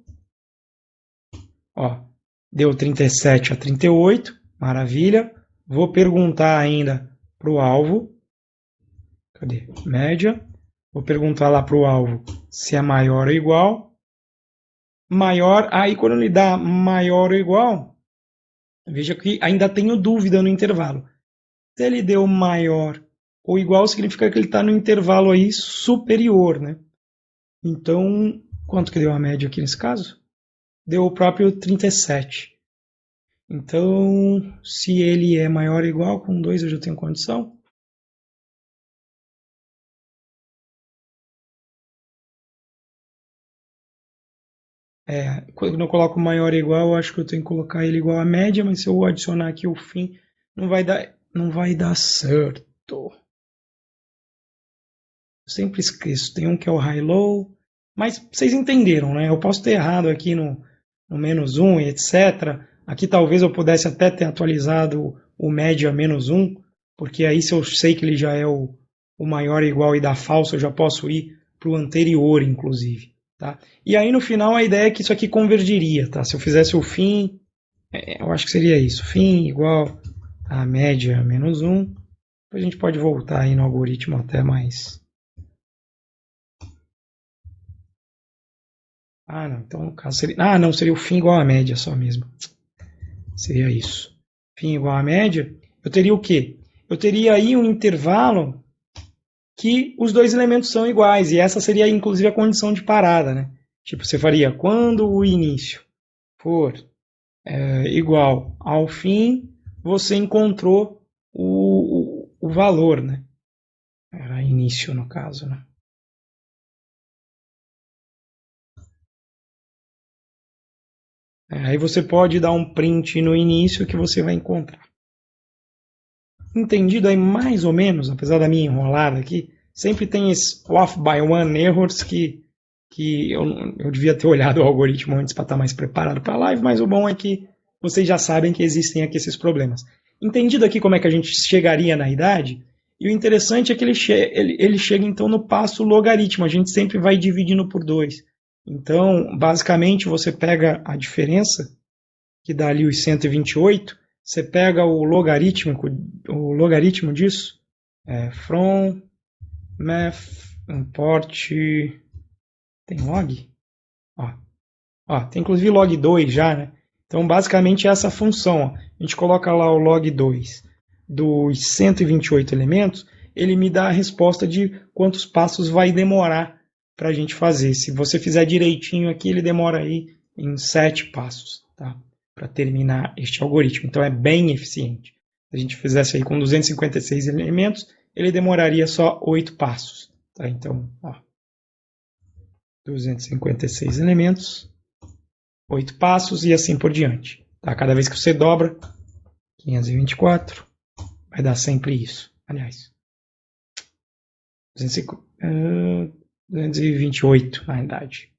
Ó, deu 37 a 38, maravilha. Vou perguntar ainda para o alvo. Cadê? Média. Vou perguntar lá para o alvo se é maior ou igual. Maior, aí quando ele dá maior ou igual, veja que ainda tenho dúvida no intervalo. Se ele deu maior ou igual, significa que ele está no intervalo aí superior, né? Então, quanto que deu a média aqui nesse caso? Deu o próprio 37. Então, se ele é maior ou igual, com 2 eu já tenho condição. Quando eu coloco maior ou igual, eu acho que eu tenho que colocar ele igual à média, mas se eu adicionar aqui o fim, não vai dar certo. Eu sempre esqueço. Tem um que é o high-low, mas vocês entenderam, né? Eu posso ter errado aqui no -1 e etc. Aqui talvez eu pudesse até ter atualizado o média -1, porque aí se eu sei que ele já é o maior ou igual e dá falso, eu já posso ir para o anterior, inclusive. Tá? E aí no final a ideia é que isso aqui convergiria. Tá? Se eu fizesse o fim, eu acho que seria isso. Fim igual a média -1. Depois a gente pode voltar aí no algoritmo até mais. Ah, não. Então, no caso seria... Ah, não. Seria o fim igual à média só mesmo. Seria isso. Fim igual à média. Eu teria o quê? Eu teria aí um intervalo que os dois elementos são iguais. E essa seria, inclusive, a condição de parada, né? Tipo, você faria quando o início for igual ao fim, você encontrou o valor, né? Era início, no caso, né? Aí você pode dar um print no início que você vai encontrar. Entendido aí mais ou menos, apesar da minha enrolada aqui, sempre tem esses off by one errors que eu devia ter olhado o algoritmo antes para estar mais preparado para a live, mas o bom é que vocês já sabem que existem aqui esses problemas. Entendido aqui como é que a gente chegaria na idade, e o interessante é que ele chega então no passo logaritmo, a gente sempre vai dividindo por 2. Então, basicamente, você pega a diferença, que dá ali os 128, você pega o logaritmo disso, from math import, tem log? Tem inclusive log 2 já, né? Então, basicamente, é essa função. Ó. A gente coloca lá o log 2 dos 128 elementos, ele me dá a resposta de quantos passos vai demorar para a gente fazer. Se você fizer direitinho aqui, ele demora aí em 7 passos, tá? Para terminar este algoritmo. Então, é bem eficiente. Se a gente fizesse aí com 256 elementos, ele demoraria só 8 passos. Tá? Então, 256 elementos, 8 passos e assim por diante. Tá? Cada vez que você dobra, 524, vai dar sempre isso. Aliás, 228, na verdade.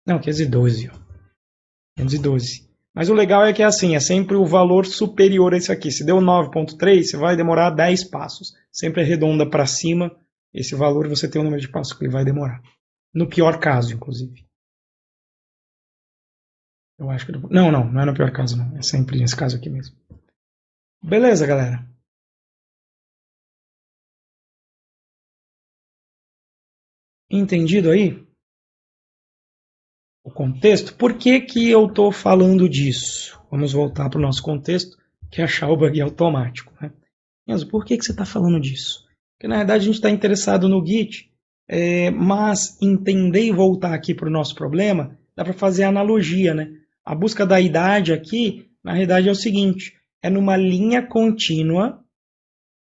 Não, 512. 512. Mas o legal é que é sempre o valor superior a esse aqui. Se deu 9.3, você vai demorar 10 passos. Sempre arredonda para cima. Esse valor você tem o número de passos que ele vai demorar. No pior caso, inclusive. Eu acho que... Não é no pior caso, não. É sempre nesse caso aqui mesmo. Beleza, galera? Entendido aí? O contexto? Por que eu estou falando disso? Vamos voltar para o nosso contexto, que é achar o bug automático. Né? Enzo, por que você está falando disso? Porque na verdade a gente está interessado no Git, mas entender e voltar aqui para o nosso problema, dá para fazer a analogia, né? A busca da idade aqui, na realidade é o seguinte, é numa linha contínua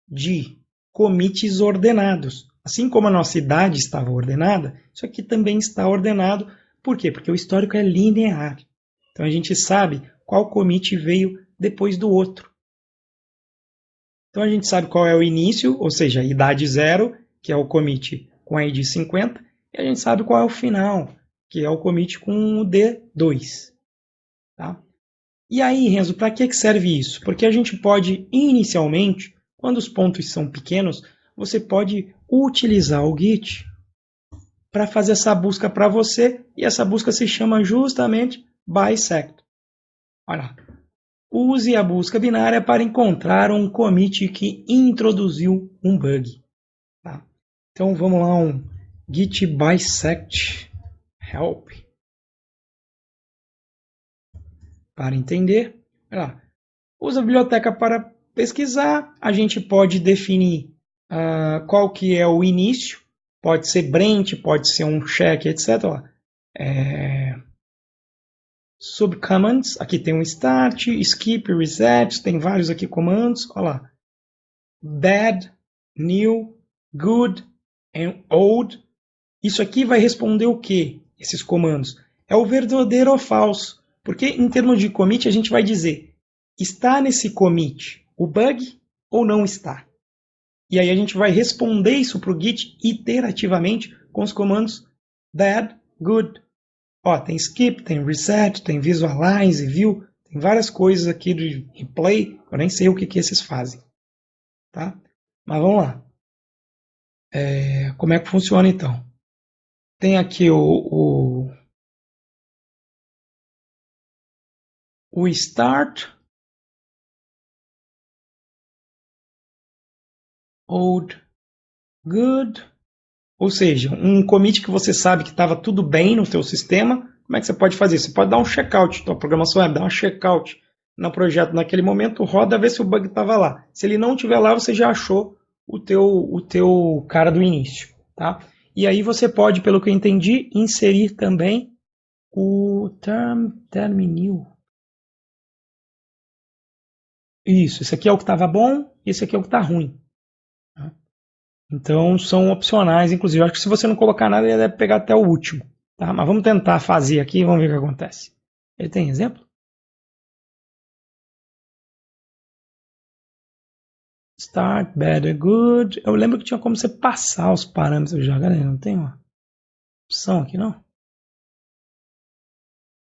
de commits ordenados. Assim como a nossa idade estava ordenada, isso aqui também está ordenado. Por quê? Porque o histórico é linear. Então a gente sabe qual commit veio depois do outro. Então a gente sabe qual é o início, ou seja, a idade 0, que é o commit com a ID 50, e a gente sabe qual é o final, que é o commit com o D2. Tá? E aí, Renzo, para que serve isso? Porque a gente pode, inicialmente, quando os pontos são pequenos, você pode utilizar o Git para fazer essa busca para você, e essa busca se chama justamente bisect. Olha lá. Use a busca binária para encontrar um commit que introduziu um bug. Tá? Então vamos lá, um git bisect help. Para entender, olha lá. Usa a biblioteca para pesquisar. A gente pode definir qual que é o início. Pode ser Brent, pode ser um check, etc. Subcommands, aqui tem um start, skip, reset, tem vários aqui comandos. Olha lá. Bad, new, good and old. Isso aqui vai responder o quê? Esses comandos. É o verdadeiro ou falso. Porque em termos de commit a gente vai dizer, está nesse commit o bug ou não está? E aí a gente vai responder isso para o Git iterativamente com os comandos bad, good. Ó, tem skip, tem reset, tem visualize, view, tem várias coisas aqui de replay, eu nem sei o que esses fazem. Tá? Mas vamos lá. Como é que funciona então? Tem aqui o start, old, good, ou seja, um commit que você sabe que estava tudo bem no seu sistema. Como é que você pode fazer? Você pode dar um checkout, tua programação web, dar um checkout no projeto naquele momento, roda, vê se o bug estava lá. Se ele não estiver lá, você já achou o teu cara do início, tá? E aí você pode, pelo que eu entendi, inserir também o term new. Isso, esse aqui é o que estava bom, esse aqui é o que está ruim. Então são opcionais, inclusive. Eu acho que se você não colocar nada, ele deve pegar até o último. Tá? Mas vamos tentar fazer aqui e vamos ver o que acontece. Ele tem exemplo? Start, better, good. Eu lembro que tinha como você passar os parâmetros já, galera. Não tem uma opção aqui, não?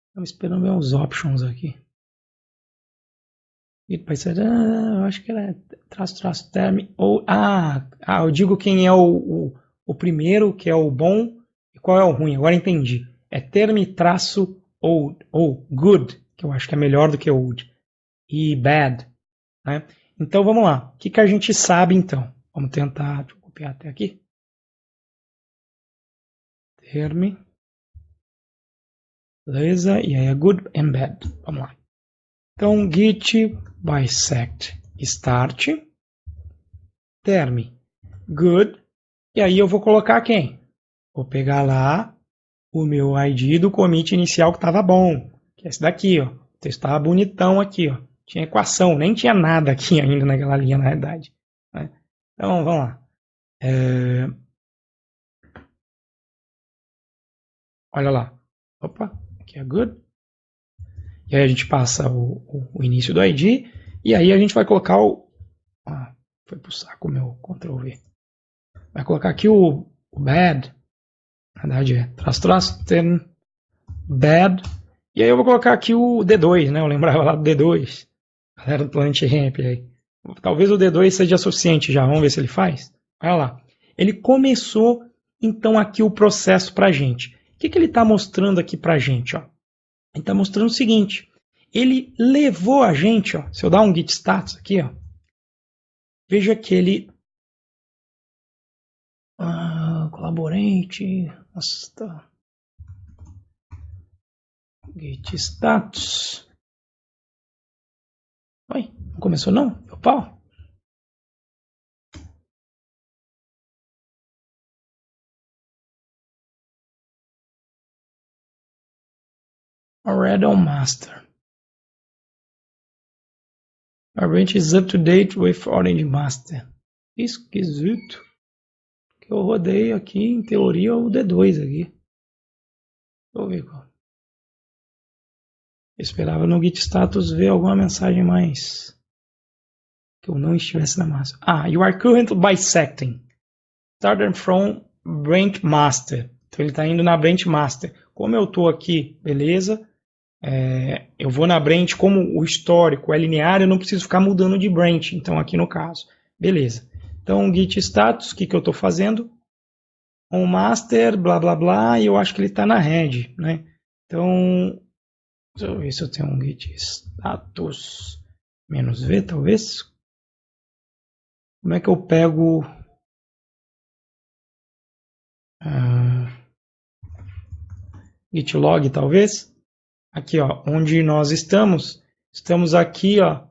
Estamos esperando ver uns options aqui. Eu acho que era traço term ou eu digo quem é o primeiro, que é o bom, e qual é o ruim. Agora entendi. É term traço old ou good, que eu acho que é melhor do que old, e bad, né? Então vamos lá. O que a gente sabe então? Vamos tentar, deixa eu copiar até aqui. Term, beleza? E aí é good and bad. Vamos lá. Então git bisect start term good, e aí eu vou colocar quem? Vou pegar lá o meu ID do commit inicial que estava bom, que é esse daqui, ó. O texto estava bonitão aqui, ó. Tinha equação, nem tinha nada aqui ainda naquela linha na realidade, né? Então vamos lá. Olha lá. Opa, aqui é good. E aí a gente passa o início do ID, e aí a gente vai colocar o... foi pro saco o meu Ctrl V. Vai colocar aqui o bad. Na verdade é traço, term, bad. E aí eu vou colocar aqui o D2, né? Eu lembrava lá do D2. Galera do Planet Ramp aí. Talvez o D2 seja suficiente já. Vamos ver se ele faz. Olha lá. Ele começou, então, aqui o processo pra gente. O que ele está mostrando aqui pra gente? Ó? Ele está mostrando o seguinte. Ele levou a gente, ó, se eu dar um git status aqui, ó, veja que ele... colaborante... Nossa, tá... Git status. Oi, não começou não? Deu pau? Already on master. Our branch is up to date with Orange Master. Esquisito. Que eu rodei aqui, em teoria, o D2 aqui. Deixa eu ver qual. Eu esperava no Git status ver alguma mensagem mais que eu não estivesse na massa. You are currently bisecting. Starting from branch master. Então ele está indo na branch master. Como eu estou aqui, beleza? Eu vou na branch, como o histórico é linear, eu não preciso ficar mudando de branch. Então aqui no caso, beleza. Então git status, o que eu estou fazendo? On master, blá blá blá, e eu acho que ele está na head, né? Então, deixa eu ver se eu tenho um git status -v, talvez. Como é que eu pego git log, talvez? Aqui, ó, onde nós estamos aqui, ó,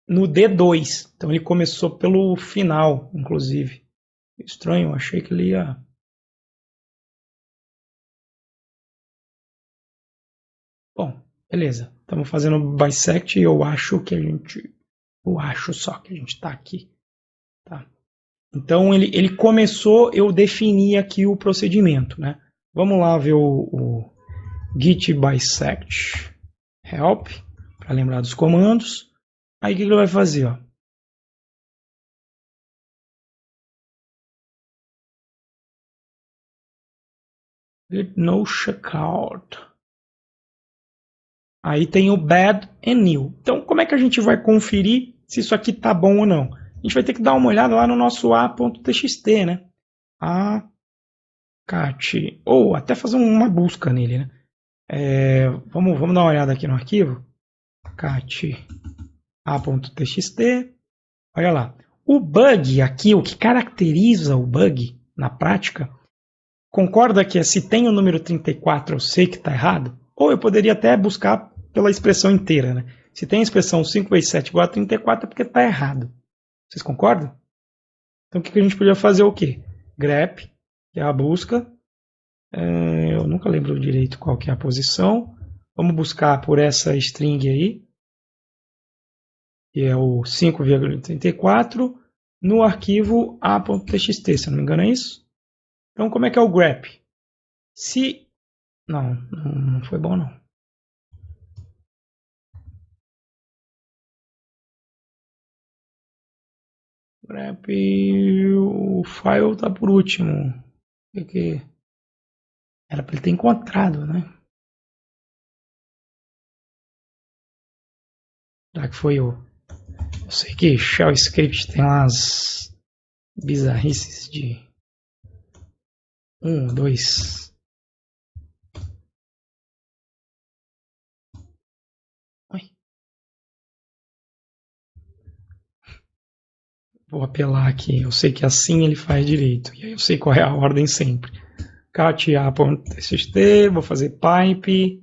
no D2. Então ele começou pelo final, inclusive. Estranho, eu achei que ele ia... Bom, beleza. Estamos fazendo bisect e eu acho que a gente... Eu acho só que a gente está aqui. Tá? Então ele começou, eu defini aqui o procedimento, né? Vamos lá ver o git bisect help, para lembrar dos comandos. Aí o que ele vai fazer? Ó? No checkout. Aí tem o bad and new. Então, como é que a gente vai conferir se isso aqui tá bom ou não? A gente vai ter que dar uma olhada lá no nosso a.txt, né? cat, ou até fazer uma busca nele, né? Vamos dar uma olhada aqui no arquivo. Cat a.txt. Olha lá. O bug aqui, o que caracteriza o bug na prática, concorda que se tem o número 34 eu sei que está errado? Ou eu poderia até buscar pela expressão inteira, né? Se tem a expressão 5 vezes 7 igual a 34 é porque está errado. Vocês concordam? Então o que a gente podia fazer? O quê? grep, que é a busca. Eu nunca lembro direito qual que é a posição. Vamos buscar por essa string aí, que é o 5,34, no arquivo a.txt, se não me engano é isso. Então como é que é o grep? Se... Não foi bom não. grep, o file está por último. Porque era para ele ter encontrado, né? Já que foi o... Eu sei que Shell Script tem umas bizarrices de 1, 2. Vou apelar aqui. Eu sei que assim ele faz direito. E aí eu sei qual é a ordem sempre. cat.a.txt, vou fazer pipe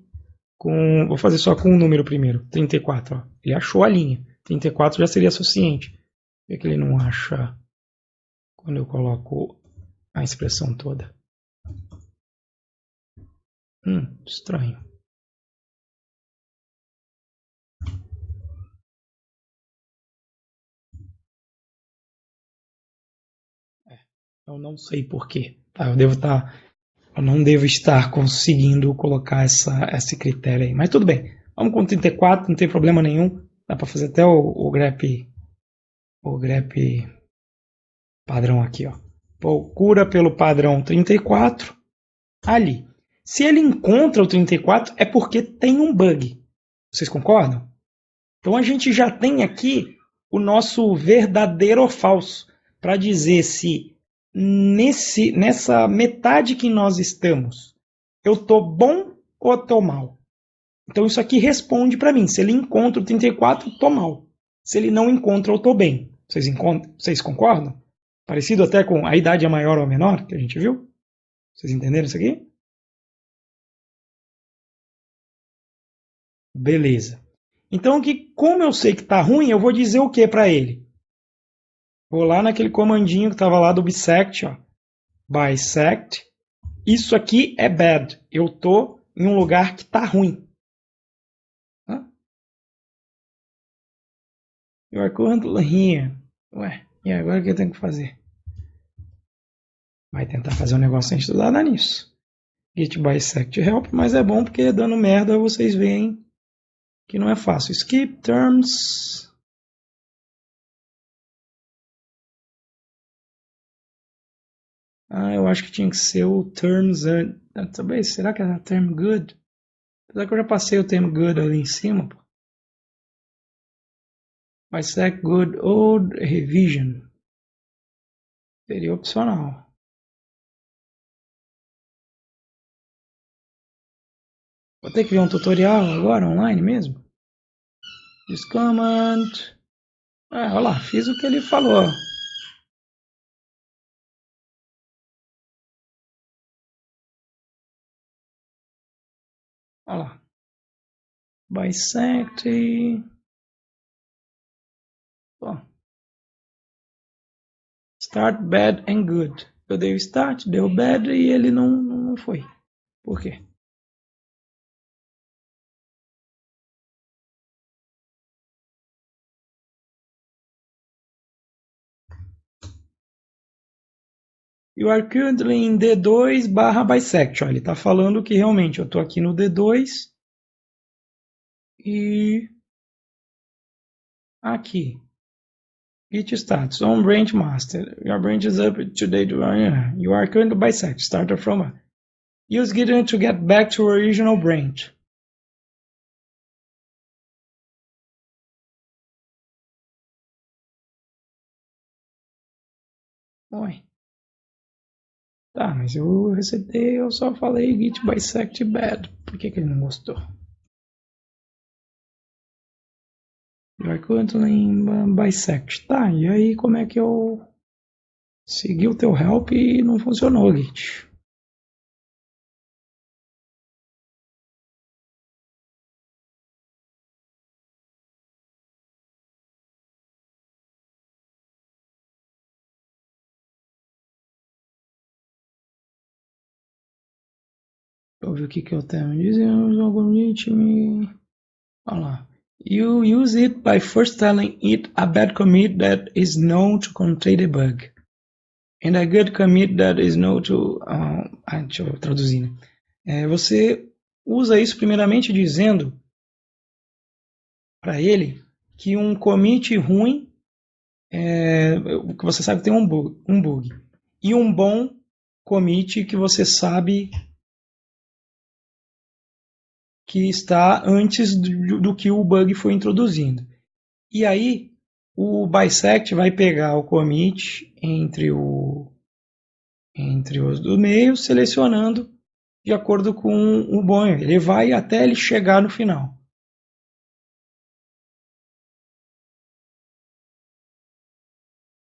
com... Vou fazer só com um número primeiro. 34, ó. Ele achou a linha. 34 já seria suficiente. Por que ele não acha quando eu coloco a expressão toda? Estranho. Eu não sei porquê. Tá, eu não devo estar conseguindo colocar esse critério aí. Mas tudo bem. Vamos com 34, não tem problema nenhum. Dá para fazer até o grep padrão aqui, ó. Procura pelo padrão 34 ali. Se ele encontra o 34 é porque tem um bug. Vocês concordam? Então a gente já tem aqui o nosso verdadeiro ou falso para dizer se nessa metade que nós estamos eu tô bom ou tô mal. Então isso aqui responde para mim. Se ele encontra o 34, eu tô mal. Se ele não encontra, eu tô bem. Vocês concordam? Parecido até com a idade é maior ou menor, que a gente viu? Vocês entenderam isso aqui? Beleza. Então, como eu sei que está ruim, eu vou dizer o que para ele? Vou lá naquele comandinho que estava lá do bisect, ó. Bisect. Isso aqui é bad. Eu estou em um lugar que está ruim. You are currently here. Ué, e agora o que eu tenho que fazer? Vai tentar fazer um negócio sem estudar, dá nisso. Git bisect help, mas é bom porque dando merda vocês veem que não é fácil. Skip terms. Eu acho que tinha que ser o terms database. Será que era term good? Apesar que eu já passei o term good ali em cima. Pô. Bisect good old revision. Seria opcional. Vou ter que ver um tutorial agora, online mesmo. This command. Olha lá, fiz o que ele falou. Olha lá. Bisect. Ó. Start bad and good. Eu dei o start, deu bad e ele não foi. Por quê? You are currently in D2/bisect. Ele está falando que realmente eu estou aqui no D2 e aqui. Git status on branch master. Your branch is up to date. You are currently bisect. Started from use Git to get back to original branch. Oi. Tá, mas eu resetei, eu só falei Git bisect bad. Por que ele não gostou? You are currently in bisect. Tá, e aí como é que eu segui o teu help e não funcionou, Git? Deixa eu ver o que eu tenho. Dizendo algum Git me... Olha lá. You use it by first telling it a bad commit that is known to contain a bug. And a good commit that is known to... deixa eu traduzir, né? Você usa isso primeiramente dizendo para ele que um commit ruim que você sabe que tem um bug. E um bom commit que você sabe que está antes do que o bug foi introduzido. E aí, o bisect vai pegar o commit entre os do meio, selecionando de acordo com o bom. Ele vai até ele chegar no final.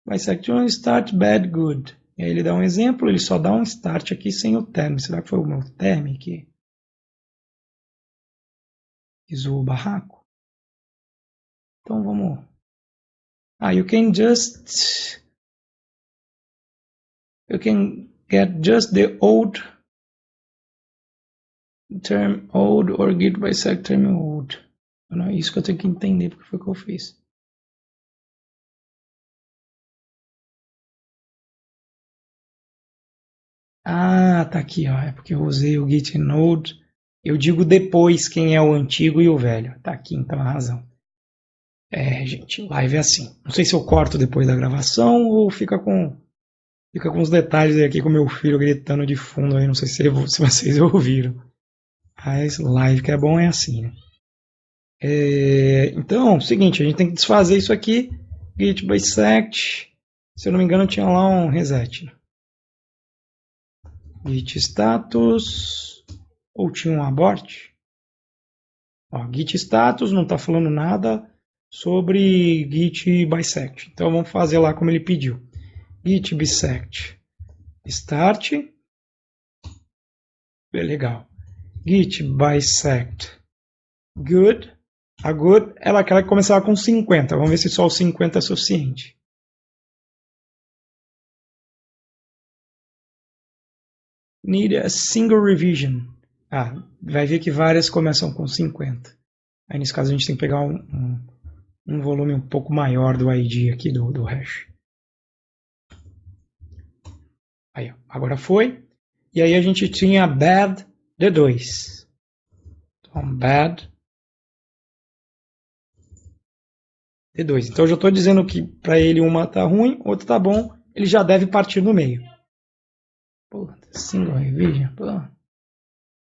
Bisect on start bad good. E aí ele dá um exemplo, ele só dá um start aqui sem o term. Será que foi o meu term que zoou o barraco? Então vamos. You can get just the old term old or git bisect term old. Não é isso que eu tenho que entender porque foi o que eu fiz. Tá aqui, ó. É porque eu usei o git node. Eu digo depois quem é o antigo e o velho. Tá aqui, então, a razão. Gente, live é assim. Não sei se eu corto depois da gravação ou fica com os detalhes aqui com meu filho gritando de fundo aí. Não sei se vocês ouviram. Mas live que é bom é assim, né? Então, seguinte, a gente tem que desfazer isso aqui. Git bisect. Se eu não me engano, tinha lá um reset. Git status. Ou tinha um abort. Git status não está falando nada sobre git bisect. Então vamos fazer lá como ele pediu. Git bisect start. Legal. Git bisect good. A good ela quer começar com 50. Vamos ver se só o 50 é suficiente. Need a single revision. Vai ver que várias começam com 50. Aí nesse caso a gente tem que pegar um um volume um pouco maior do ID aqui do hash. Aí, ó, agora foi. E aí a gente tinha bad D2. Então, bad D2. Então eu já estou dizendo que para ele uma está ruim, outra está bom. Ele já deve partir no meio. Pô, single revision. Pô.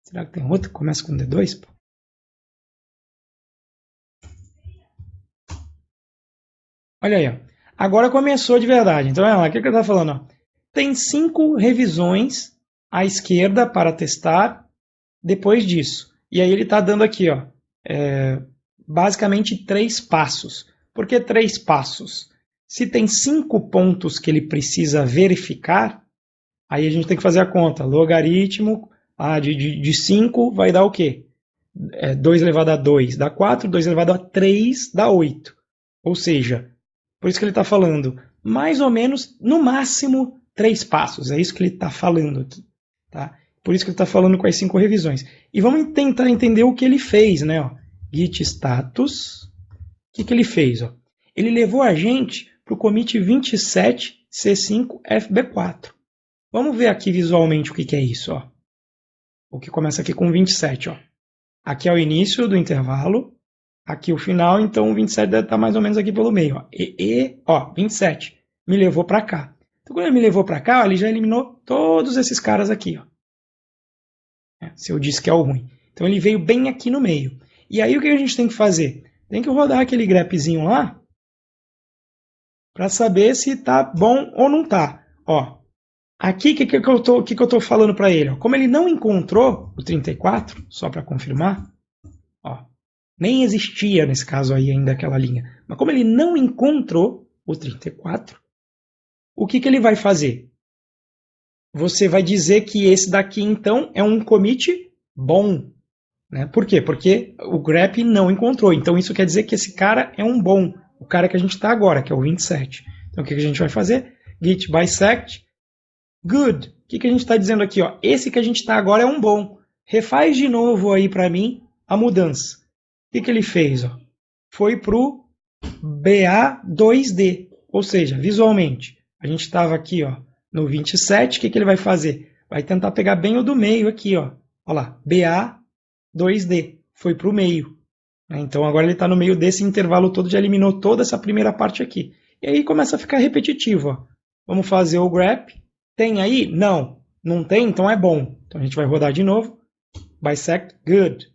Será que tem outro que começa com D2? Pô? Olha aí, ó. Agora começou de verdade. Então, olha lá, o que ele está falando? Ó? Tem 5 revisões à esquerda para testar depois disso. E aí ele está dando aqui, ó, basicamente 3 passos. Por que 3 passos? Se tem 5 pontos que ele precisa verificar, aí a gente tem que fazer a conta. Logaritmo de 5 vai dar o quê? 2 elevado a 2 dá 4, 2 elevado a 3 dá 8. Ou seja, por isso que ele está falando, mais ou menos, no máximo, 3 passos. É isso que ele está falando aqui. Tá? Por isso que ele está falando com as 5 revisões. E vamos tentar entender o que ele fez, né? Ó, git status. O que ele fez? Ó? Ele levou a gente para o commit 27 C5 FB4. Vamos ver aqui visualmente o que é isso. Ó. O que começa aqui com 27. Ó. Aqui é o início do intervalo. Aqui o final, então o 27 deve estar mais ou menos aqui pelo meio. Ó, 27 me levou para cá. Então quando ele me levou para cá, ó, ele já eliminou todos esses caras aqui. Ó. Se eu disse que é o ruim. Então ele veio bem aqui no meio. E aí o que a gente tem que fazer? Tem que rodar aquele grepzinho lá para saber se está bom ou não está. Ó, aqui o que eu estou falando para ele? Ó, como ele não encontrou o 34, só para confirmar, ó, nem existia nesse caso aí ainda aquela linha. Mas como ele não encontrou o 34, o que ele vai fazer? Você vai dizer que esse daqui então é um commit bom. Né? Por quê? Porque o grep não encontrou. Então isso quer dizer que esse cara é um bom. O cara que a gente está agora, que é o 27. Então o que a gente vai fazer? Git bisect good. O que a gente está dizendo aqui? Ó? Esse que a gente está agora é um bom. Refaz de novo aí para mim a mudança. O que ele fez? Ó? Foi para o BA2D. Ou seja, visualmente, a gente estava aqui ó, no 27. O que ele vai fazer? Vai tentar pegar bem o do meio aqui. Ó. Olha lá, BA2D. Foi para o meio. Então agora ele está no meio desse intervalo todo, já eliminou toda essa primeira parte aqui. E aí começa a ficar repetitivo. Ó. Vamos fazer o grep. Tem aí? Não. Não tem? Então é bom. Então a gente vai rodar de novo. Bisect good.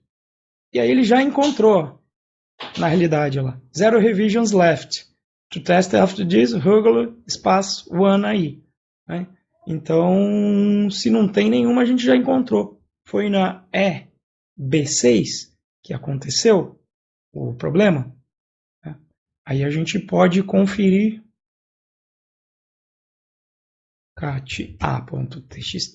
E aí ele já encontrou, na realidade, lá. 0 revisions left. To test after this, regular, espaço, 1 aí. Né? Então, se não tem nenhuma, a gente já encontrou. Foi na EB6 que aconteceu o problema. Né? Aí a gente pode conferir cat.a.txt.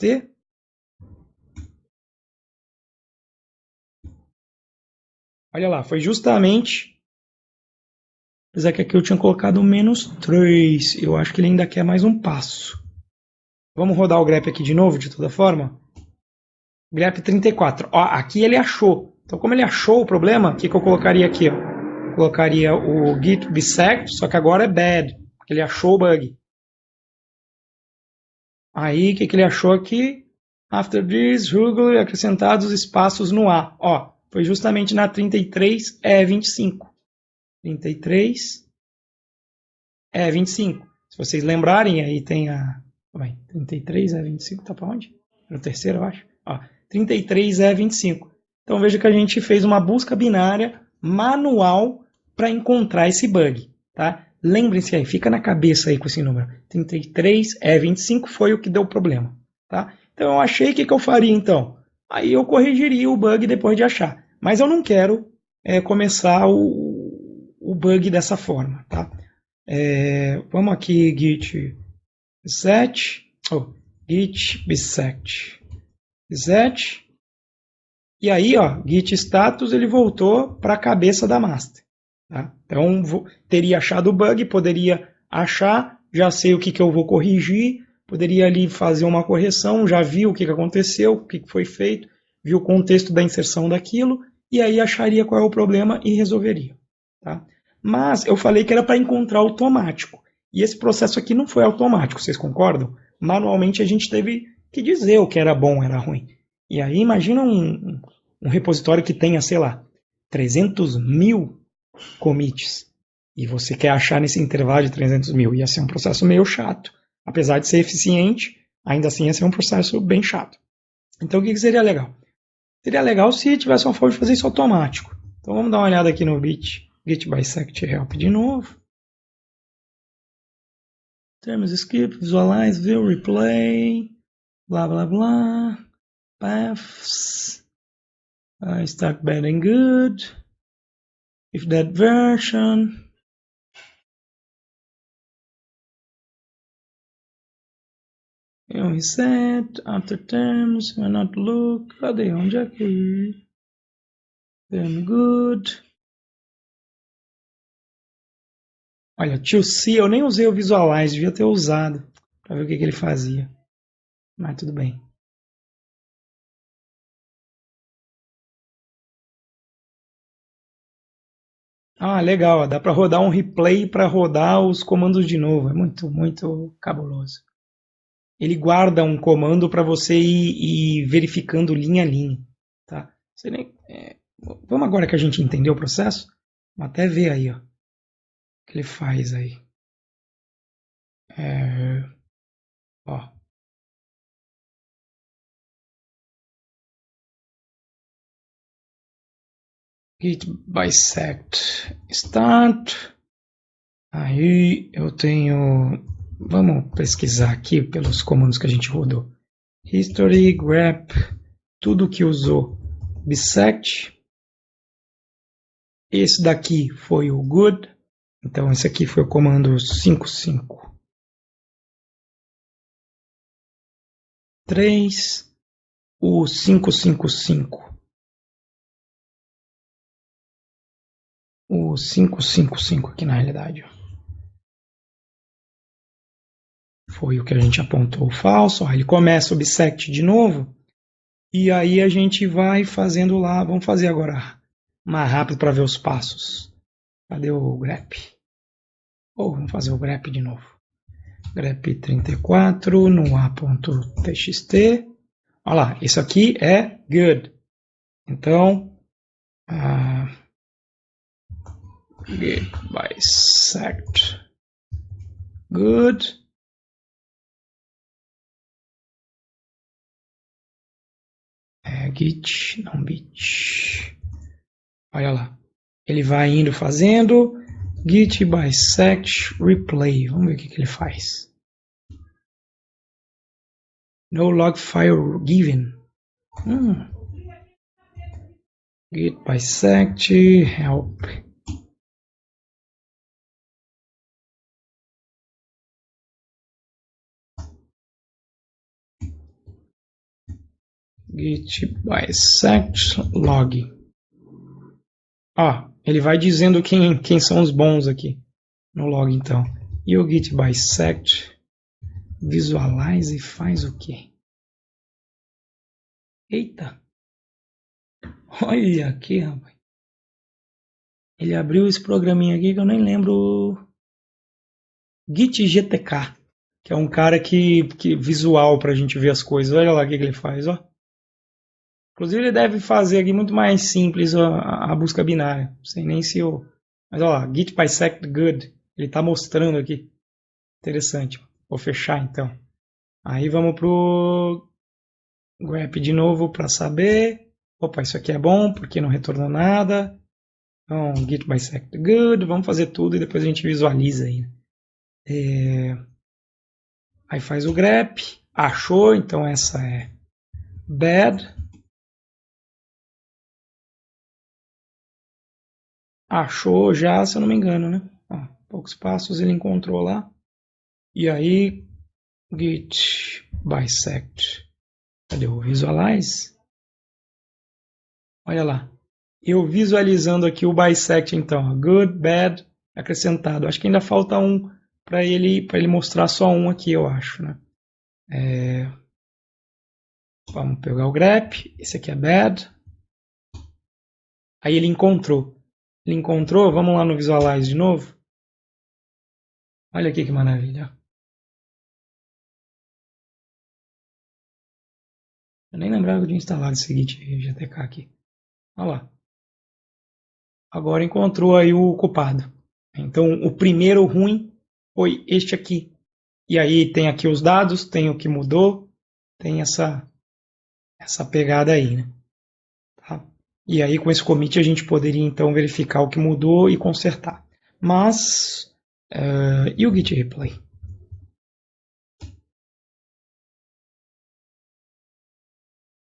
Olha lá, foi justamente... Apesar que aqui eu tinha colocado -3. Eu acho que ele ainda quer mais um passo. Vamos rodar o grep aqui de novo, de toda forma? Grep 34. Ó, aqui ele achou. Então, como ele achou o problema, o que eu colocaria aqui? Ó? Colocaria o git bisect, só que agora é bad, porque ele achou o bug. Aí, o que ele achou aqui? After this, regular, acrescentados espaços no A. Ó, foi justamente na 33 E25. 33 E25. Se vocês lembrarem, aí tem a... 33 E25 tá para onde? No terceiro, eu acho. Ó, 33 E25. Então veja que a gente fez uma busca binária manual para encontrar esse bug. Tá? Lembrem-se aí, fica na cabeça aí com esse número. 33 E25 foi o que deu o problema. Tá? Então eu achei o que eu faria então. Aí eu corrigiria o bug depois de achar. Mas eu não quero começar o bug dessa forma. Tá? Vamos aqui, git bisect. Git bisect. Bisect. E aí, ó, git status, ele voltou para a cabeça da master. Tá? Então, teria achado o bug, poderia achar, já sei o que eu vou corrigir, poderia ali fazer uma correção, já viu o que aconteceu, o que foi feito, viu o contexto da inserção daquilo, e aí acharia qual é o problema e resolveria. Tá? Mas eu falei que era para encontrar automático. E esse processo aqui não foi automático, vocês concordam? Manualmente a gente teve que dizer o que era bom, era ruim. E aí imagina um repositório que tenha, sei lá, 300 mil commits. E você quer achar nesse intervalo de 300 mil. Ia ser um processo meio chato. Apesar de ser eficiente, ainda assim ia ser um processo bem chato. Então o que seria legal? Seria legal se tivesse uma forma de fazer isso automático. Então vamos dar uma olhada aqui no git bisect help de novo. Termos skip, visualize, view, replay, blá blá blá, paths, start bad and good, if that version, reset, after terms, will not look, cadê? Onde é que? Term good. Olha, to see, eu nem usei o visualize, devia ter usado, para ver o que ele fazia. Mas tudo bem. Ah, legal, dá para rodar um replay para rodar os comandos de novo. É muito, muito cabuloso. Ele guarda um comando para você ir verificando linha a linha. Tá? Vamos agora que a gente entendeu o processo, vamos até ver aí ó, o que ele faz aí. Ó. Git bisect start. Aí eu tenho. Vamos pesquisar aqui pelos comandos que a gente rodou. History, grep, tudo que usou bisect. Esse daqui foi o good. Então esse aqui foi o comando 553. O 555. O 555 aqui na realidade. Foi o que a gente apontou falso. Ele começa o bisect de novo. E aí a gente vai fazendo lá. Vamos fazer agora mais rápido para ver os passos. Cadê o grep? Vamos fazer o grep de novo. Grep 34 no a.txt. Olha lá, isso aqui é good. Então, git bisect good. Git, não bit. Olha lá. Ele vai indo fazendo git bisect replay. Vamos ver o que ele faz. No log file given. Git bisect help. Git bisect log. Ele vai dizendo quem são os bons aqui no log então. E o git bisect visualize faz o quê? Eita! Olha aqui, rapaz. Ele abriu esse programinha aqui que eu nem lembro. Git GTK, que é um cara que visual pra gente ver as coisas. Olha lá o que ele faz, ó. Inclusive ele deve fazer aqui muito mais simples a busca binária. Não sei nem se eu... Mas olha lá, git bisect good. Ele está mostrando aqui. Interessante. Vou fechar então. Aí vamos pro grep de novo para saber. Opa, isso aqui é bom porque não retornou nada. Então, git bisect good. Vamos fazer tudo e depois a gente visualiza aí. Aí faz o grep. Achou, então essa é bad. Achou já, se eu não me engano, né? Poucos passos ele encontrou lá. E aí, git bisect. Cadê o visualize? Olha lá. Eu visualizando aqui o bisect, então. Good, bad, acrescentado. Acho que ainda falta um para ele mostrar só um aqui, eu acho, né? Vamos pegar o grep. Esse aqui é bad. Aí ele encontrou. Ele encontrou, vamos lá no Visualize de novo. Olha aqui que maravilha. Eu nem lembrava que eu tinha instalado esse Git GTK aqui. Olha lá. Agora encontrou aí o culpado. Então, o primeiro ruim foi este aqui. E aí tem aqui os dados, tem o que mudou, tem essa pegada aí, né? Tá? E aí com esse commit a gente poderia então verificar o que mudou e consertar. Mas, e o git replay?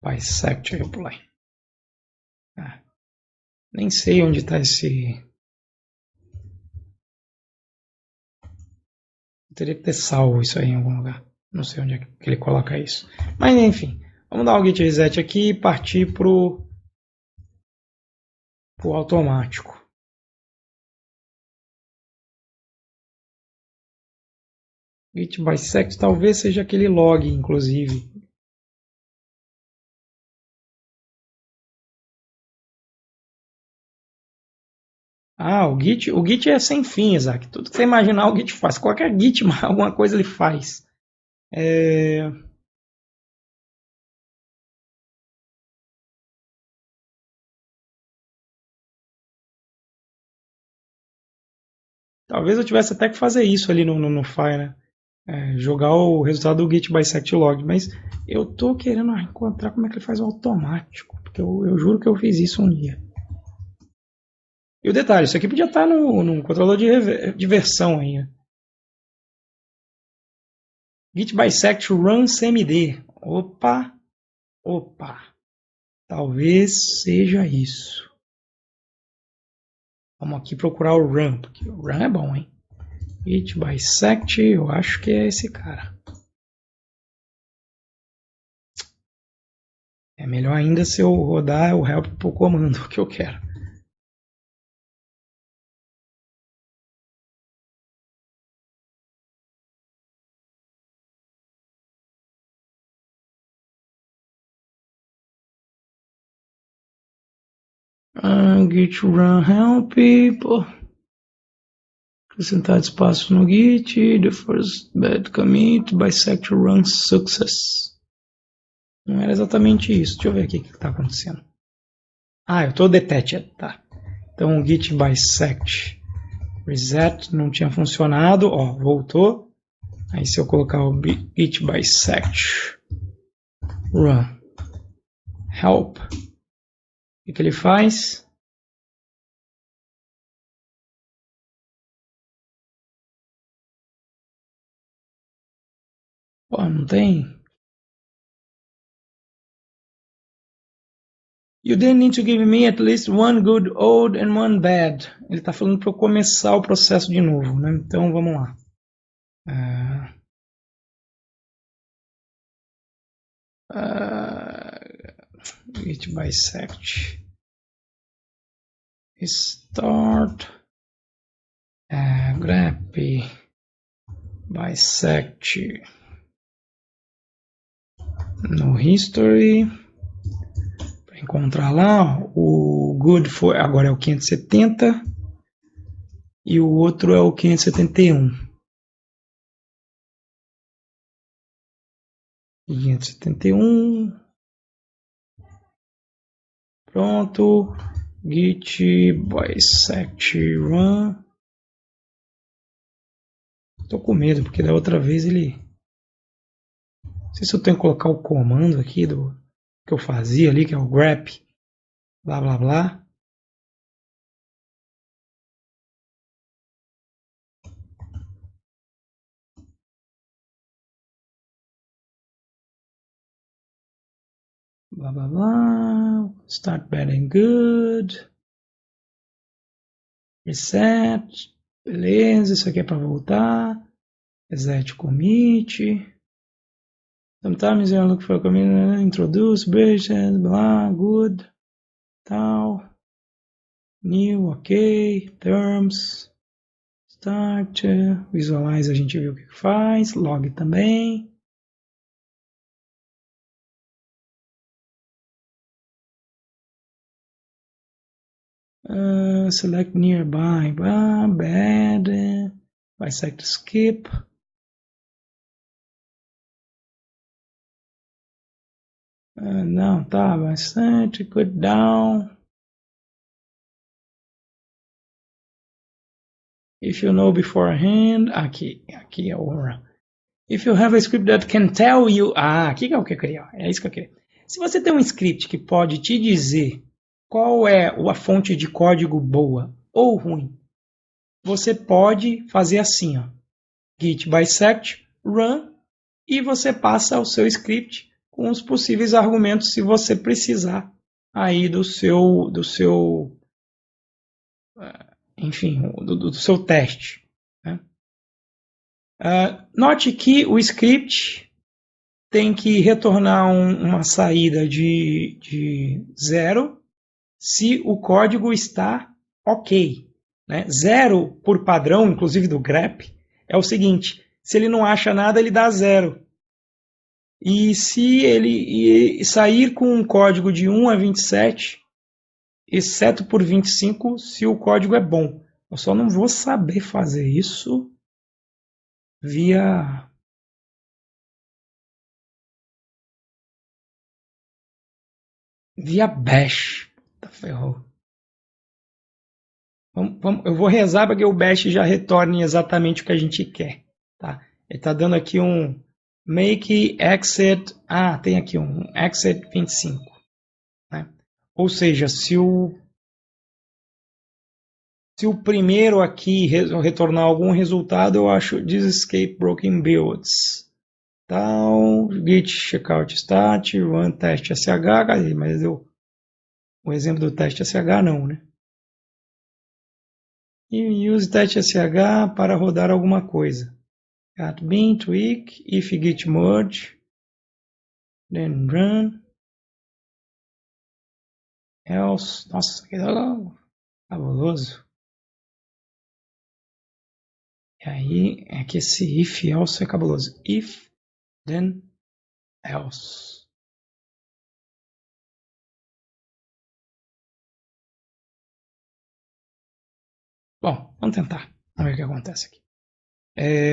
Bisect replay. Nem sei onde está esse... Eu teria que ter salvo isso aí em algum lugar. Não sei onde é que ele coloca isso. Mas enfim, vamos dar o git reset aqui e partir pro automático. Git bisect talvez seja aquele log, inclusive. Ah, o Git é sem fim, Isaac. Tudo que você imaginar o Git faz. Qualquer Git, alguma coisa ele faz. Talvez eu tivesse até que fazer isso ali no file, né? Jogar o resultado do git bisect log, mas eu tô querendo encontrar como é que ele faz o automático, porque eu juro que eu fiz isso um dia. E o detalhe, isso aqui podia estar no controlador de versão aí, né? Git bisect run cmd. Opa, talvez seja isso. Vamos aqui procurar o run, porque o run é bom, hein? Git bisect, eu acho que é esse cara. É melhor ainda se eu rodar o help por comando que eu quero. Git run help, pô. Acrescentar espaço no Git, the first bad commit, bisect run success. Não era exatamente isso. Deixa eu ver aqui o que está acontecendo. Ah, eu estou detached, tá. Então o git bisect reset não tinha funcionado, ó, voltou. Aí se eu colocar o git bisect run help, o que ele faz? Pô, não tem. You didn't need to give me at least one good old and one bad. Ele está falando para eu começar o processo de novo, né? Então vamos lá. Git bisect start grep bisect no history para encontrar lá o good foi agora é o 570 e o outro é o 571. 571 pronto. Git bisect run. Tô com medo porque da outra vez ele, não sei se eu tenho que colocar o comando aqui do que eu fazia ali, que é o grep blá blá blá. Blá blá blá. Start bad and good. Reset. Beleza, isso aqui é para voltar. Reset commit. Sometimes you look for a commit. Introduce, bridge, blá, good. Tal. New, ok. Terms. Start. Visualize, a gente viu o que faz. Log também. Select nearby, bad, bisect skip. Não, tá bastante, good down. If you know beforehand, aqui é o run. If you have a script that can tell you, aqui é o que eu queria, é isso que eu queria. Se você tem um script que pode te dizer qual é a fonte de código boa ou ruim, você pode fazer assim, ó, git bisect run, e você passa o seu script com os possíveis argumentos se você precisar aí do seu enfim, do seu teste. Né? Note que o script tem que retornar uma saída de 0 se o código está ok. Né? 0 por padrão, inclusive do grep, é o seguinte: se ele não acha nada, ele dá 0. E se ele sair com um código de 1 a 27, exceto por 25, se o código é bom. Eu só não vou saber fazer isso via bash. Tá, ferrou. Eu vou rezar para que o bash já retorne exatamente o que a gente quer. Tá? Ele está dando aqui um make exit. Tem aqui um exit 25. Né? Ou seja, se o primeiro aqui retornar algum resultado, eu acho this escape broken builds. Então, git checkout start, run test sh, mas o exemplo do teste sh não, né? E use teste sh para rodar alguma coisa. Cat bin, tweak, if git merge, then run, else. Nossa, que cabuloso. E aí é que esse if else é cabuloso. If, then else. Bom, vamos tentar. Vamos ver o que acontece aqui.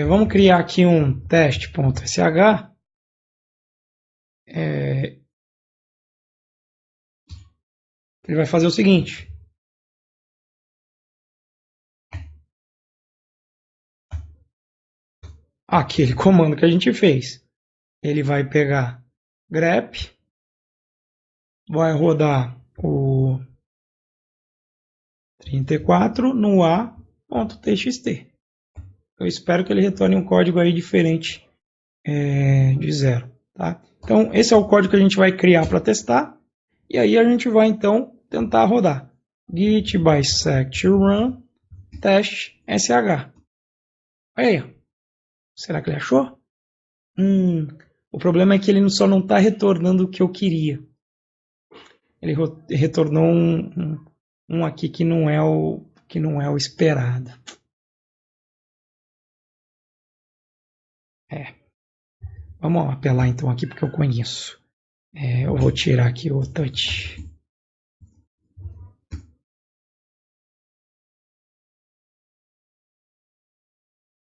Vamos criar aqui um teste.sh. Ele vai fazer o seguinte. Aquele comando que a gente fez. Ele vai pegar grep, vai rodar o 34 no a.txt. Eu espero que ele retorne um código aí diferente de 0. Tá? Então, esse é o código que a gente vai criar para testar. E aí a gente vai, então, tentar rodar. Git bisect run test sh. Olha aí. Será que ele achou? O problema é que ele só não está retornando o que eu queria. Ele retornou um aqui que não é o esperado. Vamos apelar então aqui porque eu conheço. Eu vou tirar aqui o touch.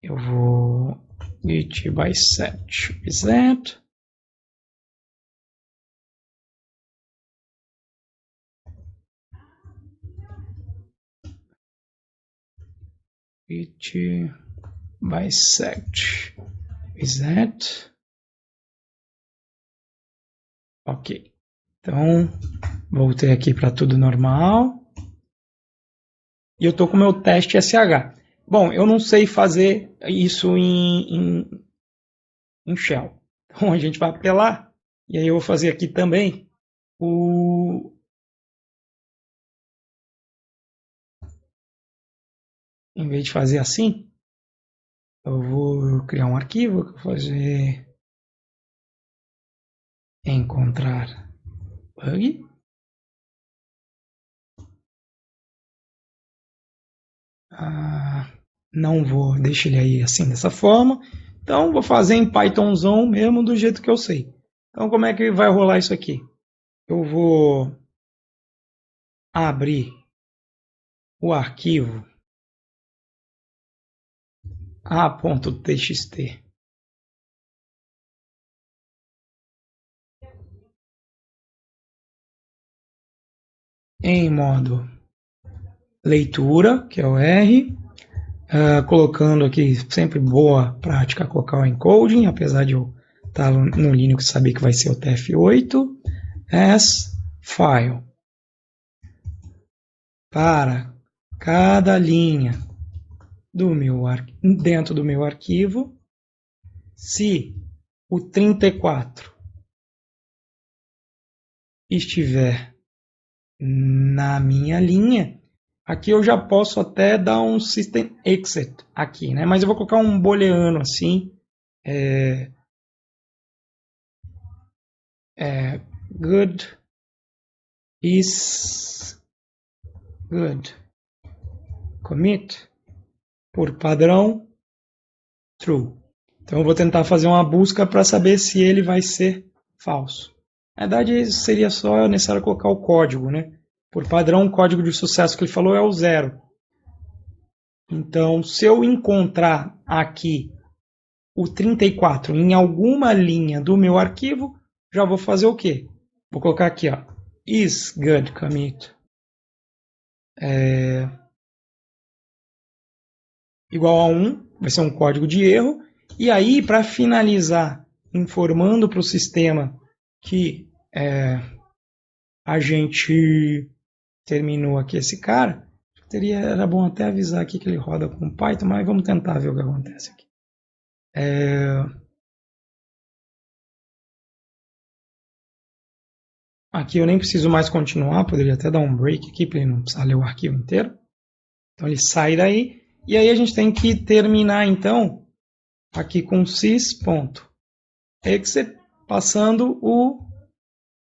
Eu vou git bisect reset. Git bisect reset. Ok. Então, voltei aqui para tudo normal. E eu estou com o meu teste SH. Bom, eu não sei fazer isso em shell. Então a gente vai apelar. E aí eu vou fazer aqui também em vez de fazer assim, eu vou criar um arquivo, vou fazer encontrar bug. Não vou deixar ele aí assim dessa forma. Então vou fazer em Pythonzão mesmo do jeito que eu sei. Então como é que vai rolar isso aqui? Eu vou abrir o arquivo a.txt em modo leitura, que é o R, colocando aqui, sempre boa prática colocar o encoding, apesar de eu estar no Linux saber que vai ser o TF8, as file. Para cada linha dentro do meu arquivo, se o 34 estiver na minha linha, aqui eu já posso até dar um system exit aqui, né? Mas eu vou colocar um booleano assim, good is good, commit, por padrão, true. Então eu vou tentar fazer uma busca para saber se ele vai ser falso. Na verdade, seria só necessário colocar o código, né? Por padrão, o código de sucesso que ele falou é o 0. Então, se eu encontrar aqui o 34 em alguma linha do meu arquivo, já vou fazer o quê? Vou colocar aqui, ó, is good commit igual a 1, vai ser um código de erro. E aí, para finalizar, informando para o sistema que a gente terminou aqui esse cara, era bom até avisar aqui que ele roda com Python, mas vamos tentar ver o que acontece aqui. Aqui eu nem preciso mais continuar, poderia até dar um break aqui para ele não precisar ler o arquivo inteiro. Então ele sai daí, e aí a gente tem que terminar então aqui com sys.exit, passando o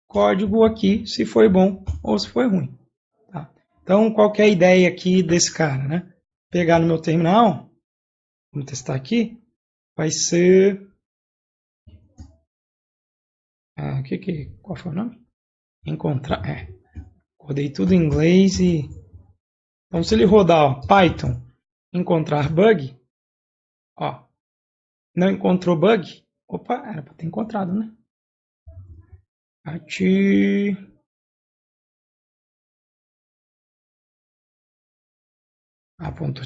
código aqui, se foi bom ou se foi ruim. Tá? Então, qual que é a ideia aqui desse cara? Né? Pegar no meu terminal, vamos testar aqui, vai ser... qual foi o nome? Encontrar... Rodei tudo em inglês e... Então, se ele rodar ó, Python, encontrar bug, ó, não encontrou bug, opa, era para ter encontrado, né?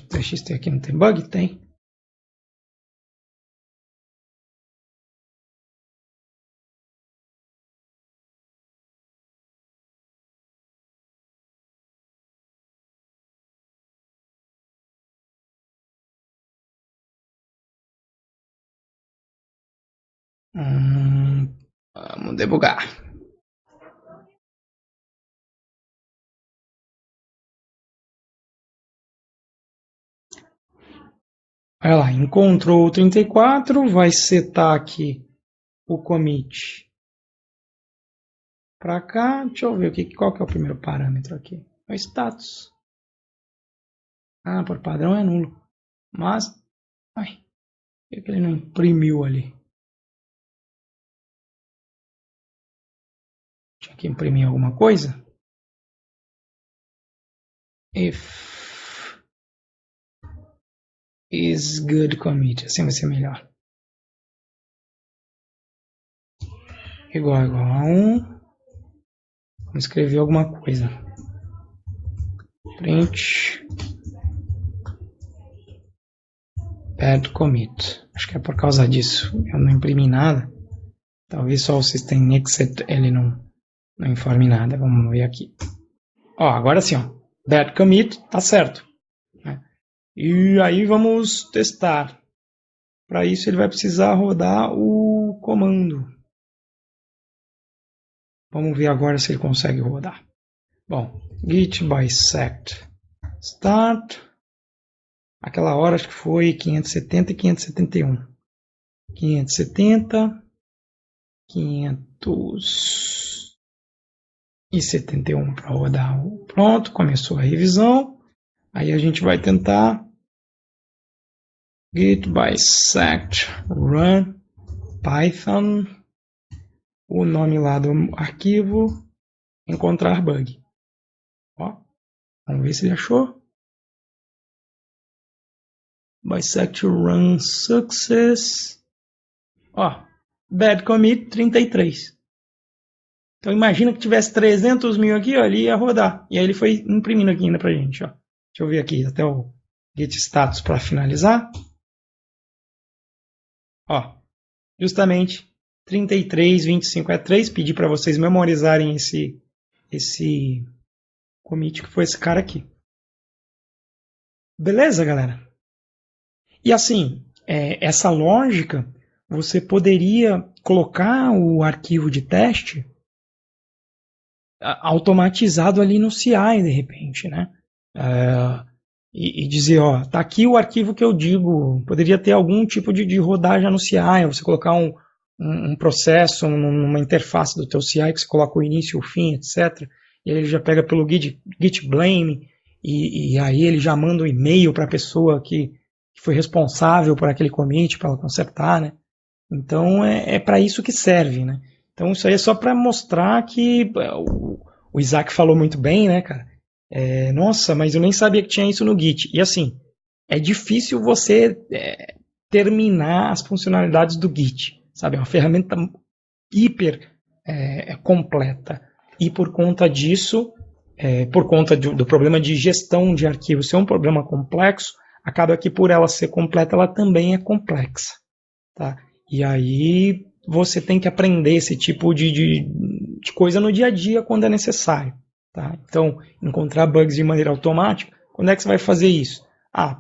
.txt aqui não tem bug? Tem. Vamos debugar. Olha lá, encontrou o 34, vai setar aqui o commit para cá. Deixa eu ver qual que é o primeiro parâmetro aqui. É o status. Ah, por padrão é nulo. Mas, por que ele não imprimiu ali? Tinha que imprimir alguma coisa? If is good commit, assim vai ser melhor. Igual a 1. Vamos escrever alguma coisa. Print bad commit. Acho que é por causa disso. Eu não imprimi nada. Talvez só o system exit ele não informe nada. Vamos ver aqui. Ó, agora sim, ó. Bad commit, tá certo. E aí vamos testar. Para isso ele vai precisar rodar o comando. Vamos ver agora se ele consegue rodar. Bom, git bisect start. Aquela hora acho que foi 570 e 571. 570, 571 para rodar. Pronto, começou a revisão. Aí a gente vai tentar git bisect run python, o nome lá do arquivo, encontrar bug. Ó, vamos ver se ele achou. bisect run success. Ó, bad commit 33. Então imagina que tivesse 300 mil aqui, ó, ele ia rodar. E aí ele foi imprimindo aqui ainda pra gente, ó. Deixa eu ver aqui até o get status para finalizar. Ó, justamente 33, 25 é 3. Pedi para vocês memorizarem esse commit que foi esse cara aqui. Beleza, galera? E assim, essa lógica, você poderia colocar o arquivo de teste automatizado ali no CI, de repente, né? E dizer, ó, tá aqui o arquivo que eu digo, poderia ter algum tipo de rodagem no CI, você colocar um processo numa interface do teu CI, que você coloca o início e o fim, etc. E aí ele já pega pelo git blame, e aí ele já manda um e-mail para a pessoa que foi responsável por aquele commit, para ela consertar, né? Então é para isso que serve, né? Então isso aí é só para mostrar que o Isaac falou muito bem, né, cara? Nossa, mas eu nem sabia que tinha isso no Git. E assim, é difícil você terminar as funcionalidades do Git, sabe? É uma ferramenta hiper completa. E por conta disso, por conta do problema de gestão de arquivos ser um problema complexo, acaba que por ela ser completa, ela também é complexa. Tá? E aí você tem que aprender esse tipo de coisa no dia a dia quando é necessário. Tá? Então, encontrar bugs de maneira automática, quando é que você vai fazer isso?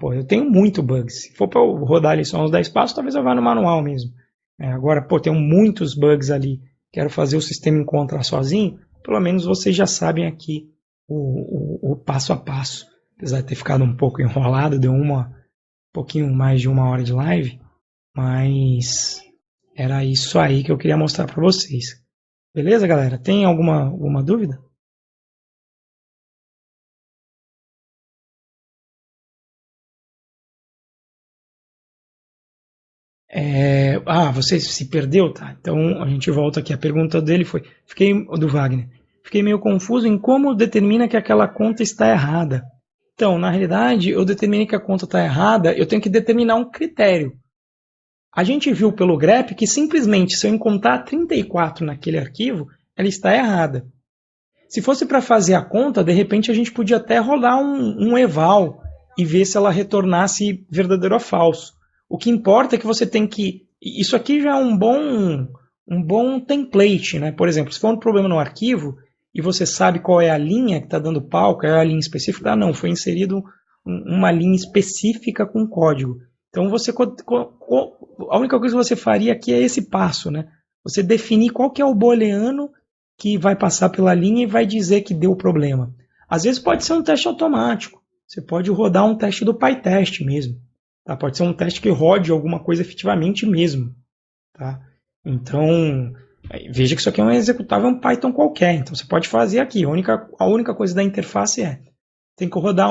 Pô, eu tenho muito bugs. Se for para eu rodar ali só uns 10 passos, talvez eu vá no manual mesmo. Agora, pô, tenho muitos bugs ali, quero fazer o sistema encontrar sozinho, pelo menos vocês já sabem aqui o passo a passo. Apesar de ter ficado um pouco enrolado, deu um pouquinho mais de 1 hora de live, mas era isso aí que eu queria mostrar para vocês. Beleza, galera? Tem alguma dúvida? Você se perdeu, tá? Então a gente volta aqui. A pergunta dele foi, do Wagner. Fiquei meio confuso em como determina que aquela conta está errada. Então, na realidade, eu determinei que a conta está errada, eu tenho que determinar um critério. A gente viu pelo grep que simplesmente se eu encontrar 34 naquele arquivo, ela está errada. Se fosse para fazer a conta, de repente a gente podia até rodar um eval e ver se ela retornasse verdadeiro ou falso. O que importa é que você tem que... Isso aqui já é um bom template, né? Por exemplo, se for um problema no arquivo e você sabe qual é a linha que está dando pau, qual é a linha específica, não, foi inserido uma linha específica com código. Então a única coisa que você faria aqui é esse passo, né? Você definir qual que é o booleano que vai passar pela linha e vai dizer que deu problema. Às vezes pode ser um teste automático. Você pode rodar um teste do PyTest mesmo. Tá? Pode ser um teste que rode alguma coisa efetivamente mesmo. Tá? Então, veja que isso aqui é um executável em Python qualquer. Então você pode fazer aqui. A única coisa da interface tem que rodar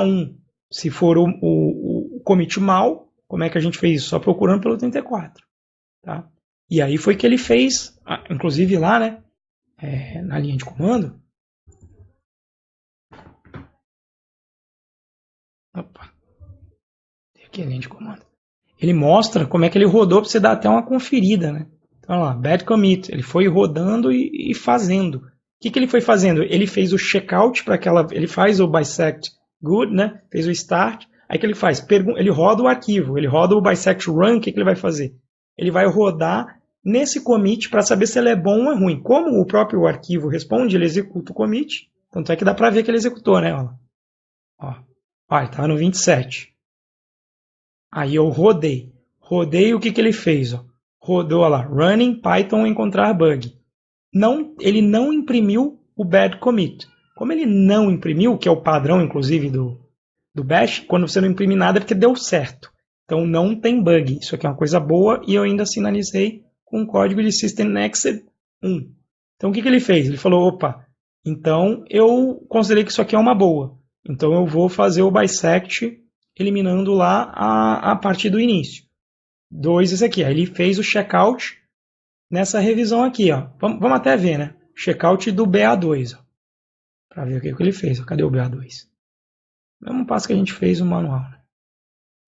se for o commit mal, como é que a gente fez isso? Só procurando pelo 34. Tá? E aí foi que ele fez, inclusive lá, né? Na linha de comando. Opa. Tem aqui a linha de comando. Ele mostra como é que ele rodou para você dar até uma conferida, né? Então, olha lá, bad commit. Ele foi rodando e fazendo. O que ele foi fazendo? Ele fez o checkout para aquela. Ele faz o bisect good, né? Fez o start. Aí o que ele faz? Ele roda o arquivo. Ele roda o bisect run. O que ele vai fazer? Ele vai rodar nesse commit para saber se ele é bom ou é ruim. Como o próprio arquivo responde, ele executa o commit. Tanto é que dá para ver que ele executou, né? Ó, ele estava no 27. Aí eu rodei. Rodei, o que ele fez? Rodou lá, running Python encontrar bug. Ele não imprimiu o bad commit. Como ele não imprimiu, que é o padrão, inclusive, do Bash, quando você não imprime nada é porque deu certo. Então não tem bug. Isso aqui é uma coisa boa e eu ainda sinalizei com o código de System Exit 1. Então o que ele fez? Ele falou, opa, então eu considerei que isso aqui é uma boa. Então eu vou fazer o bisect eliminando lá a parte do início. 2, esse aqui. Aí ele fez o checkout nessa revisão aqui. Ó. Vamos até ver, né? Checkout do BA2. Para ver o que ele fez. Cadê o BA2? Mesmo passo que a gente fez no manual. Né?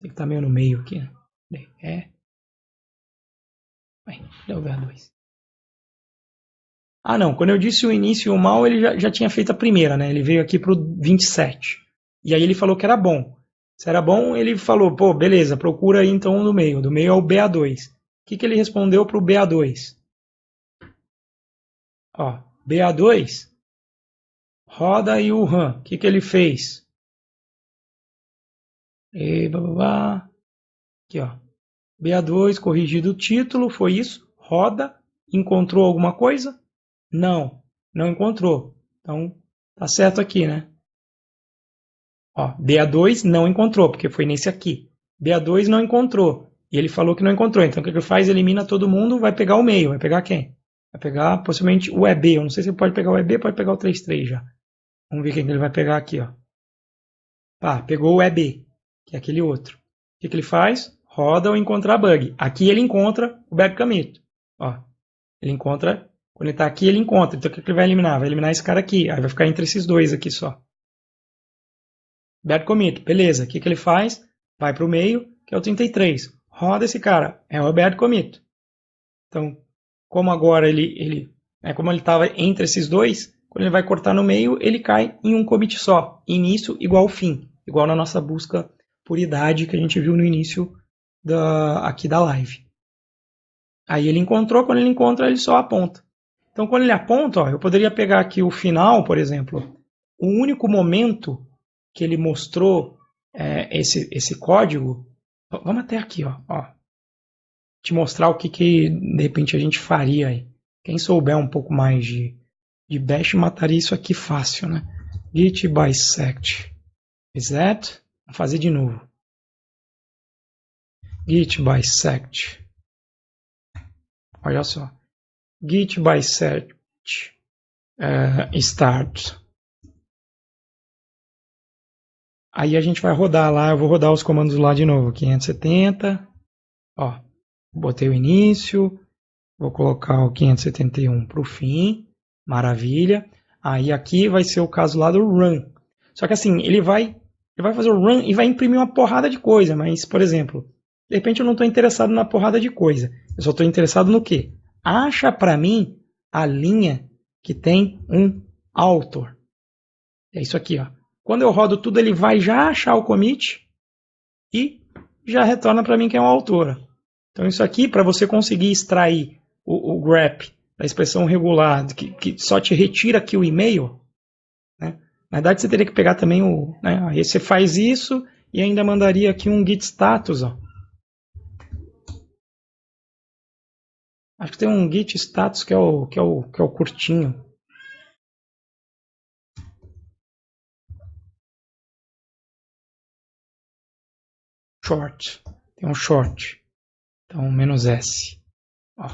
Tem que estar meio no meio aqui, né? Cadê o BA2? Ah, não. Quando eu disse o início e o mal, ele já tinha feito a primeira, né? Ele veio aqui pro 27. E aí ele falou que era bom. Se era bom, ele falou, pô, beleza, procura aí então um do meio. O do meio é o BA2. O que ele respondeu pro BA2? Ó, BA2, roda aí o RAM. O que ele fez? Aqui, ó. BA2, corrigido o título, foi isso. Roda, encontrou alguma coisa? Não, não encontrou. Então, tá certo aqui, né? Ó, BA2 não encontrou, porque foi nesse aqui. BA2 não encontrou. E ele falou que não encontrou. Então o que ele faz? Elimina todo mundo, vai pegar o meio. Vai pegar quem? Vai pegar possivelmente o EB. Eu não sei se ele pode pegar o EB, pode pegar o 33 já. Vamos ver quem que ele vai pegar aqui, ó. Ah, pegou o EB, que é aquele outro. O que ele faz? Roda ou encontrar bug. Aqui ele encontra o bad commit. Ó, ele encontra. Quando ele está aqui, ele encontra. Então o que ele vai eliminar? Vai eliminar esse cara aqui. Aí vai ficar entre esses dois aqui só. Bad commit, beleza. O que ele faz? Vai para o meio, que é o 33. Roda esse cara, é o bad commit. Então, como agora como ele estava entre esses dois, quando ele vai cortar no meio, ele cai em um commit só. Início igual fim. Igual na nossa busca por idade que a gente viu no início aqui da live. Aí ele encontrou, quando ele encontra, ele só aponta. Então, quando ele aponta, ó, eu poderia pegar aqui o final, por exemplo, o único momento que ele mostrou esse código. Vamos até aqui, ó. Te mostrar o que de repente a gente faria aí. Quem souber um pouco mais de bash mataria isso aqui fácil, né? Git bisect. Reset. Vamos fazer de novo. Git bisect. Olha só. Git bisect start. Aí a gente vai rodar lá, eu vou rodar os comandos lá de novo. 570. Ó, botei o início. Vou colocar o 571 para o fim. Maravilha. Aí aqui vai ser o caso lá do run. Só que assim, ele vai fazer o run e vai imprimir uma porrada de coisa. Mas, por exemplo, de repente eu não estou interessado na porrada de coisa. Eu só estou interessado no quê? Acha para mim a linha que tem um author. É isso aqui, ó. Quando eu rodo tudo, ele vai já achar o commit e já retorna para mim que é um autor. Então isso aqui, para você conseguir extrair o grep da expressão regular, que só te retira aqui o e-mail, né? Na verdade você teria que pegar também né? Aí você faz isso e ainda mandaria aqui um git status, ó. Acho que tem um git status que é o curtinho. Short. Tem um short. Então, -s. Ó.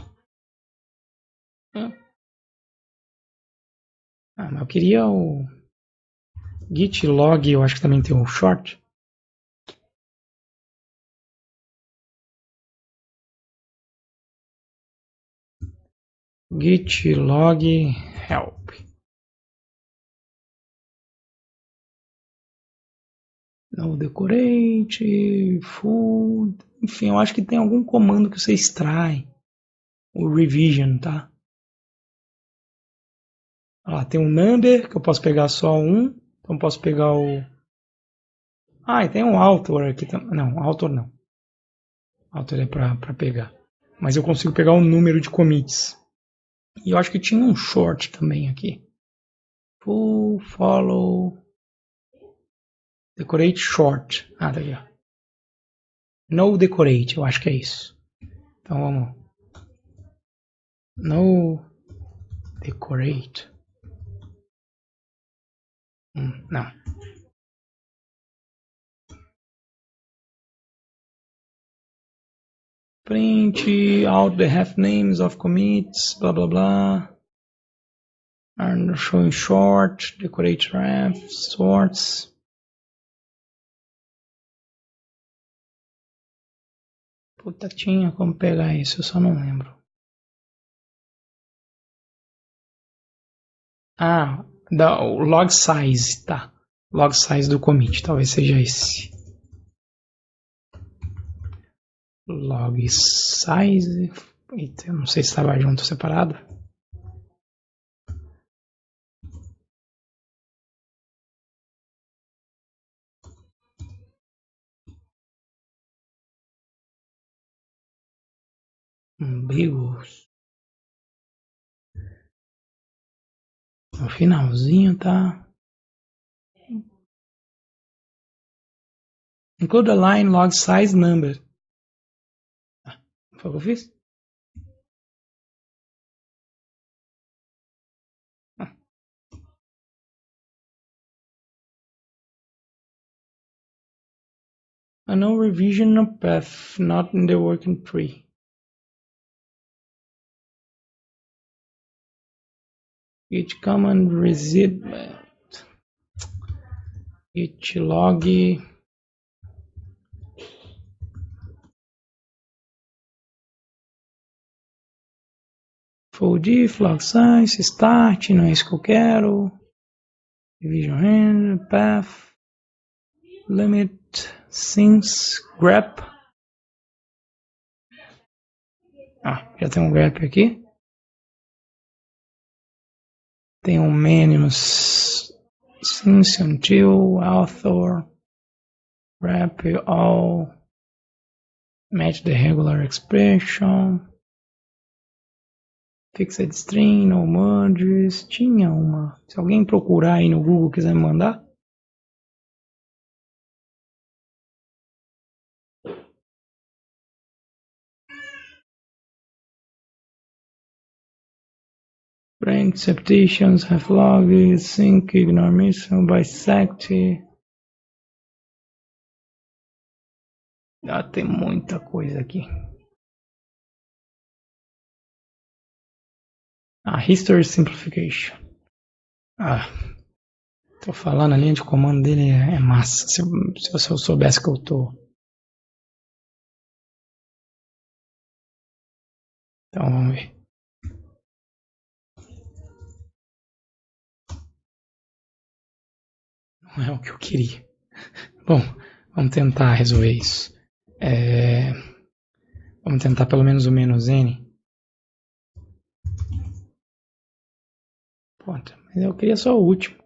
Mas eu queria o git log, eu acho que também tem um short. Git log help. No decorate, food, enfim, eu acho que tem algum comando que você extrai. O revision, tá? Ó, tem um number, que eu posso pegar só um. Então posso pegar o... Ah, e tem um author aqui também. Não, author não. Author é pra pegar. Mas eu consigo pegar o número de commits. E eu acho que tinha um short também aqui. Full, follow, decorate short. Ah, tá aqui, ó. No decorate, eu acho que é isso. Então vamos. No decorate. Não. Print out the half names of commits, blah blah blah. And showing short, decorate ref, sorts. Puta, tinha como pegar isso, eu só não lembro. Ah, o log size, tá. Log size do commit, talvez seja esse. log size. Eita, eu não sei se estava junto ou separado. Umbigos. No finalzinho tá. Include a line log size number. Foi o que eu fiz? A no revision of path, not in the working tree. Git command resid git log full diff, log size, start, não é isso que eu quero. Revision hand, path, limit, since, grep. Já tem um grep aqui. Tem um menos since, until, author, grep, all, match the regular expression, fixed string, no merges. Tinha uma. Se alguém procurar aí no Google quiser me mandar. Brain acceptations, have log, sync, ignore missile, bisect. Tem muita coisa aqui. History simplification. Tô falando, a linha de comando dele é massa. Se eu soubesse que eu tô. Então vamos ver. Não é o que eu queria. Bom, vamos tentar resolver isso. Vamos tentar pelo menos o menos n. Pronto, mas eu queria só o último.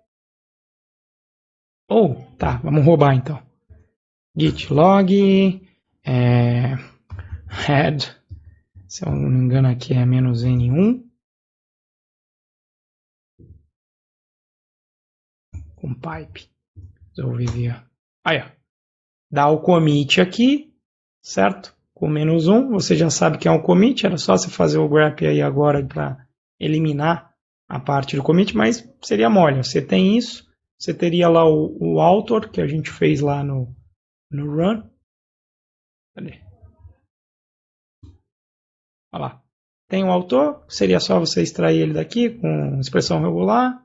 Tá, vamos roubar então. Git log head, se eu não me engano aqui é menos n1 com pipe. Resolvi ver. Aí, ó. Dá o commit aqui, certo? Com menos 1, você já sabe que é um commit, era só você fazer o grep aí agora para eliminar a parte do commit, mas seria mole. Você tem isso, você teria lá o author, que a gente fez lá no run. Cadê? Olha lá. Tem o autor, seria só você extrair ele daqui com expressão regular.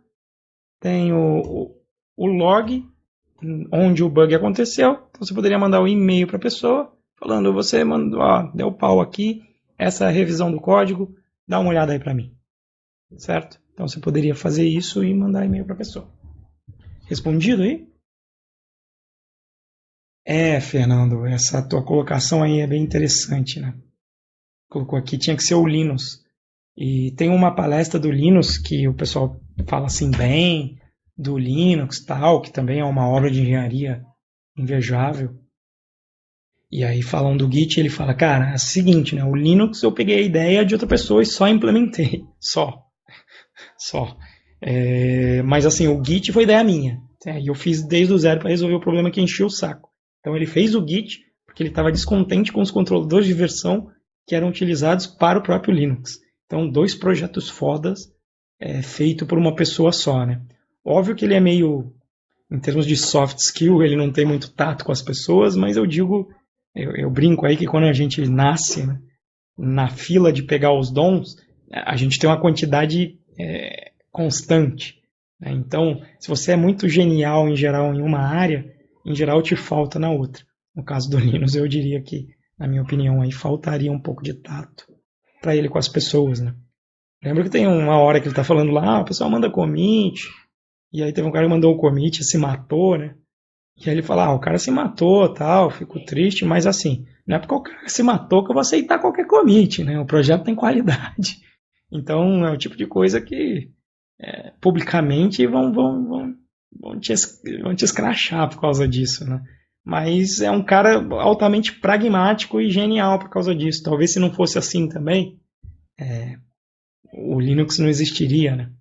Tem o log, onde o bug aconteceu. Então você poderia mandar um e-mail para a pessoa, falando, você mandou, deu pau aqui, essa é a revisão do código, dá uma olhada aí para mim. Certo? Então você poderia fazer isso e mandar e-mail para a pessoa. Respondido aí? Fernando, essa tua colocação aí é bem interessante, né? Colocou aqui, tinha que ser o Linus. E tem uma palestra do Linus que o pessoal fala assim bem, do Linux tal, que também é uma obra de engenharia invejável. E aí falam do Git, ele fala, cara, é o seguinte, né? O Linux eu peguei a ideia de outra pessoa e só implementei. Só. Mas assim, o Git foi ideia minha. E eu fiz desde o zero para resolver o problema que enchia o saco. Então ele fez o Git porque ele estava descontente com os controladores de versão que eram utilizados para o próprio Linux. Então, 2 projetos fodas feito por uma pessoa só, né? Óbvio que ele é meio, em termos de soft skill, ele não tem muito tato com as pessoas, mas eu digo, eu brinco aí que quando a gente nasce, né, na fila de pegar os dons, a gente tem uma quantidade constante. Né? Então, se você é muito genial em geral em uma área, em geral te falta na outra. No caso do Linus, eu diria que, na minha opinião, aí faltaria um pouco de tato para ele com as pessoas, né? Lembra que tem uma hora que ele está falando lá, o pessoal manda commit, e aí teve um cara que mandou o commit e se matou, né? E aí ele fala, o cara se matou, tal, fico triste, mas assim, não é porque o cara se matou que eu vou aceitar qualquer commit, né? O projeto tem qualidade. Então é o tipo de coisa que publicamente vão te escrachar por causa disso, né? Mas é um cara altamente pragmático e genial por causa disso. Talvez se não fosse assim também, o Linux não existiria, né?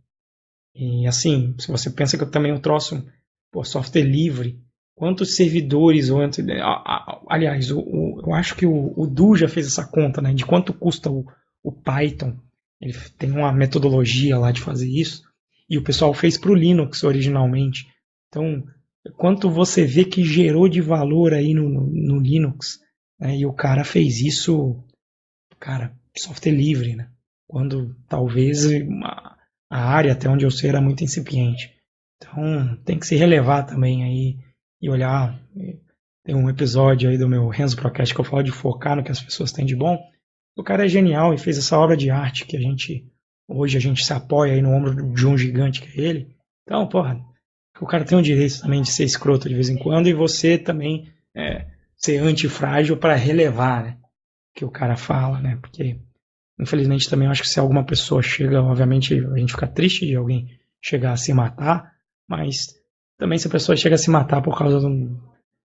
E assim, se você pensa que eu também troço, software livre, quantos servidores, aliás, eu acho que o Du já fez essa conta, né, de quanto custa o Python. Ele tem uma metodologia lá de fazer isso, e o pessoal fez para o Linux originalmente. Então, quanto você vê que gerou de valor aí no Linux, né, e o cara fez isso, cara, software livre, né? Quando talvez a área, até onde eu sei, era muito incipiente. Então tem que se relevar também aí e olhar. Tem um episódio aí do meu Renzo Procast que eu falo de focar no que as pessoas têm de bom. O cara é genial e fez essa obra de arte que hoje a gente se apoia aí no ombro de um gigante que é ele. Então, porra, o cara tem o direito também de ser escroto de vez em quando e você também ser antifrágil para relevar, né? Que o cara fala, né? Porque, infelizmente, também eu acho que se alguma pessoa chega, obviamente, a gente fica triste de alguém chegar a se matar, mas também se a pessoa chega a se matar por causa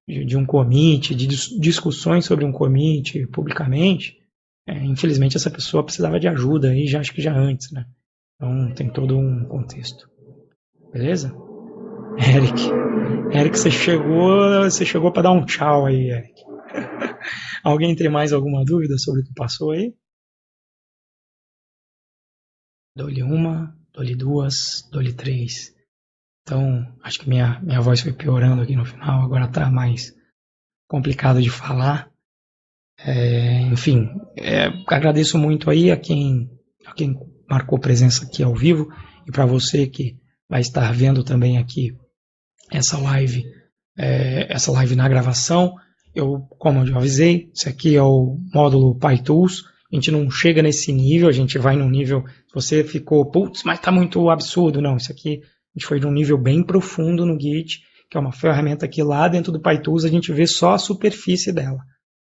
de um commit, de discussões sobre um commit publicamente, infelizmente essa pessoa precisava de ajuda aí, já acho que já antes, né? Então tem todo um contexto. Beleza? Eric, você chegou para dar um tchau aí, Eric. Alguém tem mais alguma dúvida sobre o que passou aí? Dou-lhe uma, dou-lhe duas, dou-lhe três. Então, acho que minha voz foi piorando aqui no final, agora está mais complicado de falar. Enfim, agradeço muito aí a quem marcou presença aqui ao vivo e para você que vai estar vendo também aqui essa live na gravação. Como eu já avisei, esse aqui é o módulo PyTools. A gente não chega nesse nível, a gente vai num nível. Se você ficou, putz, mas tá muito absurdo. Não, isso aqui a gente foi de um nível bem profundo no Git, que é uma ferramenta que lá dentro do PyTools a gente vê só a superfície dela.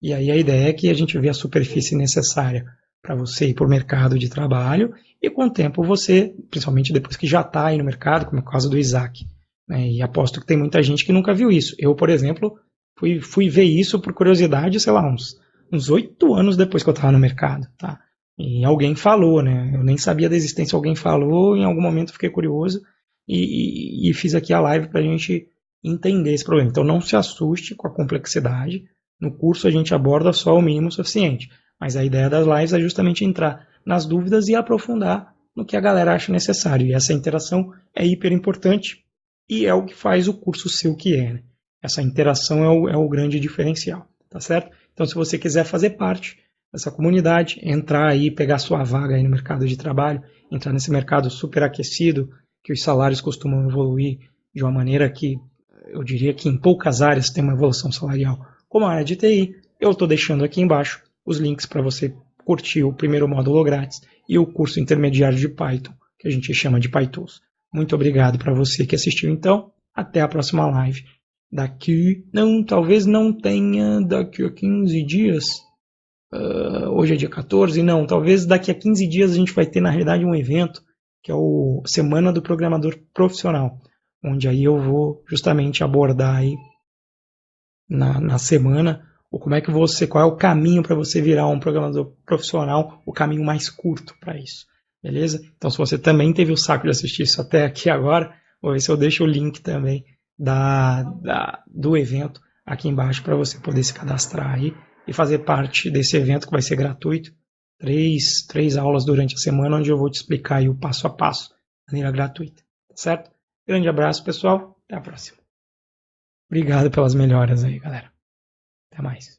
E aí a ideia é que a gente vê a superfície necessária para você ir para o mercado de trabalho e com o tempo você, principalmente depois que já está aí no mercado, como é o caso do Isaac, né? E aposto que tem muita gente que nunca viu isso. Eu, por exemplo, fui ver isso por curiosidade, sei lá, uns 8 anos depois que eu estava no mercado, tá? E alguém falou, né? Eu nem sabia da existência, alguém falou, em algum momento fiquei curioso e fiz aqui a live para a gente entender esse problema. Então não se assuste com a complexidade. No curso a gente aborda só o mínimo suficiente. Mas a ideia das lives é justamente entrar nas dúvidas e aprofundar no que a galera acha necessário. E essa interação é hiper importante e é o que faz o curso ser o que é, né? Essa interação é o grande diferencial, tá certo? Então, se você quiser fazer parte dessa comunidade, entrar aí, pegar sua vaga aí no mercado de trabalho, entrar nesse mercado super aquecido, que os salários costumam evoluir de uma maneira que eu diria que em poucas áreas tem uma evolução salarial, como a área de TI, eu estou deixando aqui embaixo os links para você curtir o primeiro módulo grátis e o curso intermediário de Python, que a gente chama de PyTools. Muito obrigado para você que assistiu então. Até a próxima live. Talvez não tenha daqui a 15 dias. Hoje é dia 14, não. Talvez daqui a 15 dias a gente vai ter, na realidade, um evento, que é o Semana do Programador Profissional, onde aí eu vou justamente abordar aí na semana qual é o caminho para você virar um programador profissional, o caminho mais curto para isso. Beleza? Então, se você também teve o saco de assistir isso até aqui agora, vou ver se eu deixo o link também do evento aqui embaixo para você poder se cadastrar aí e fazer parte desse evento que vai ser gratuito. Três aulas durante a semana, onde eu vou te explicar aí o passo a passo, de maneira gratuita. Tá certo? Grande abraço, pessoal. Até a próxima. Obrigado pelas melhoras aí, galera. Até mais.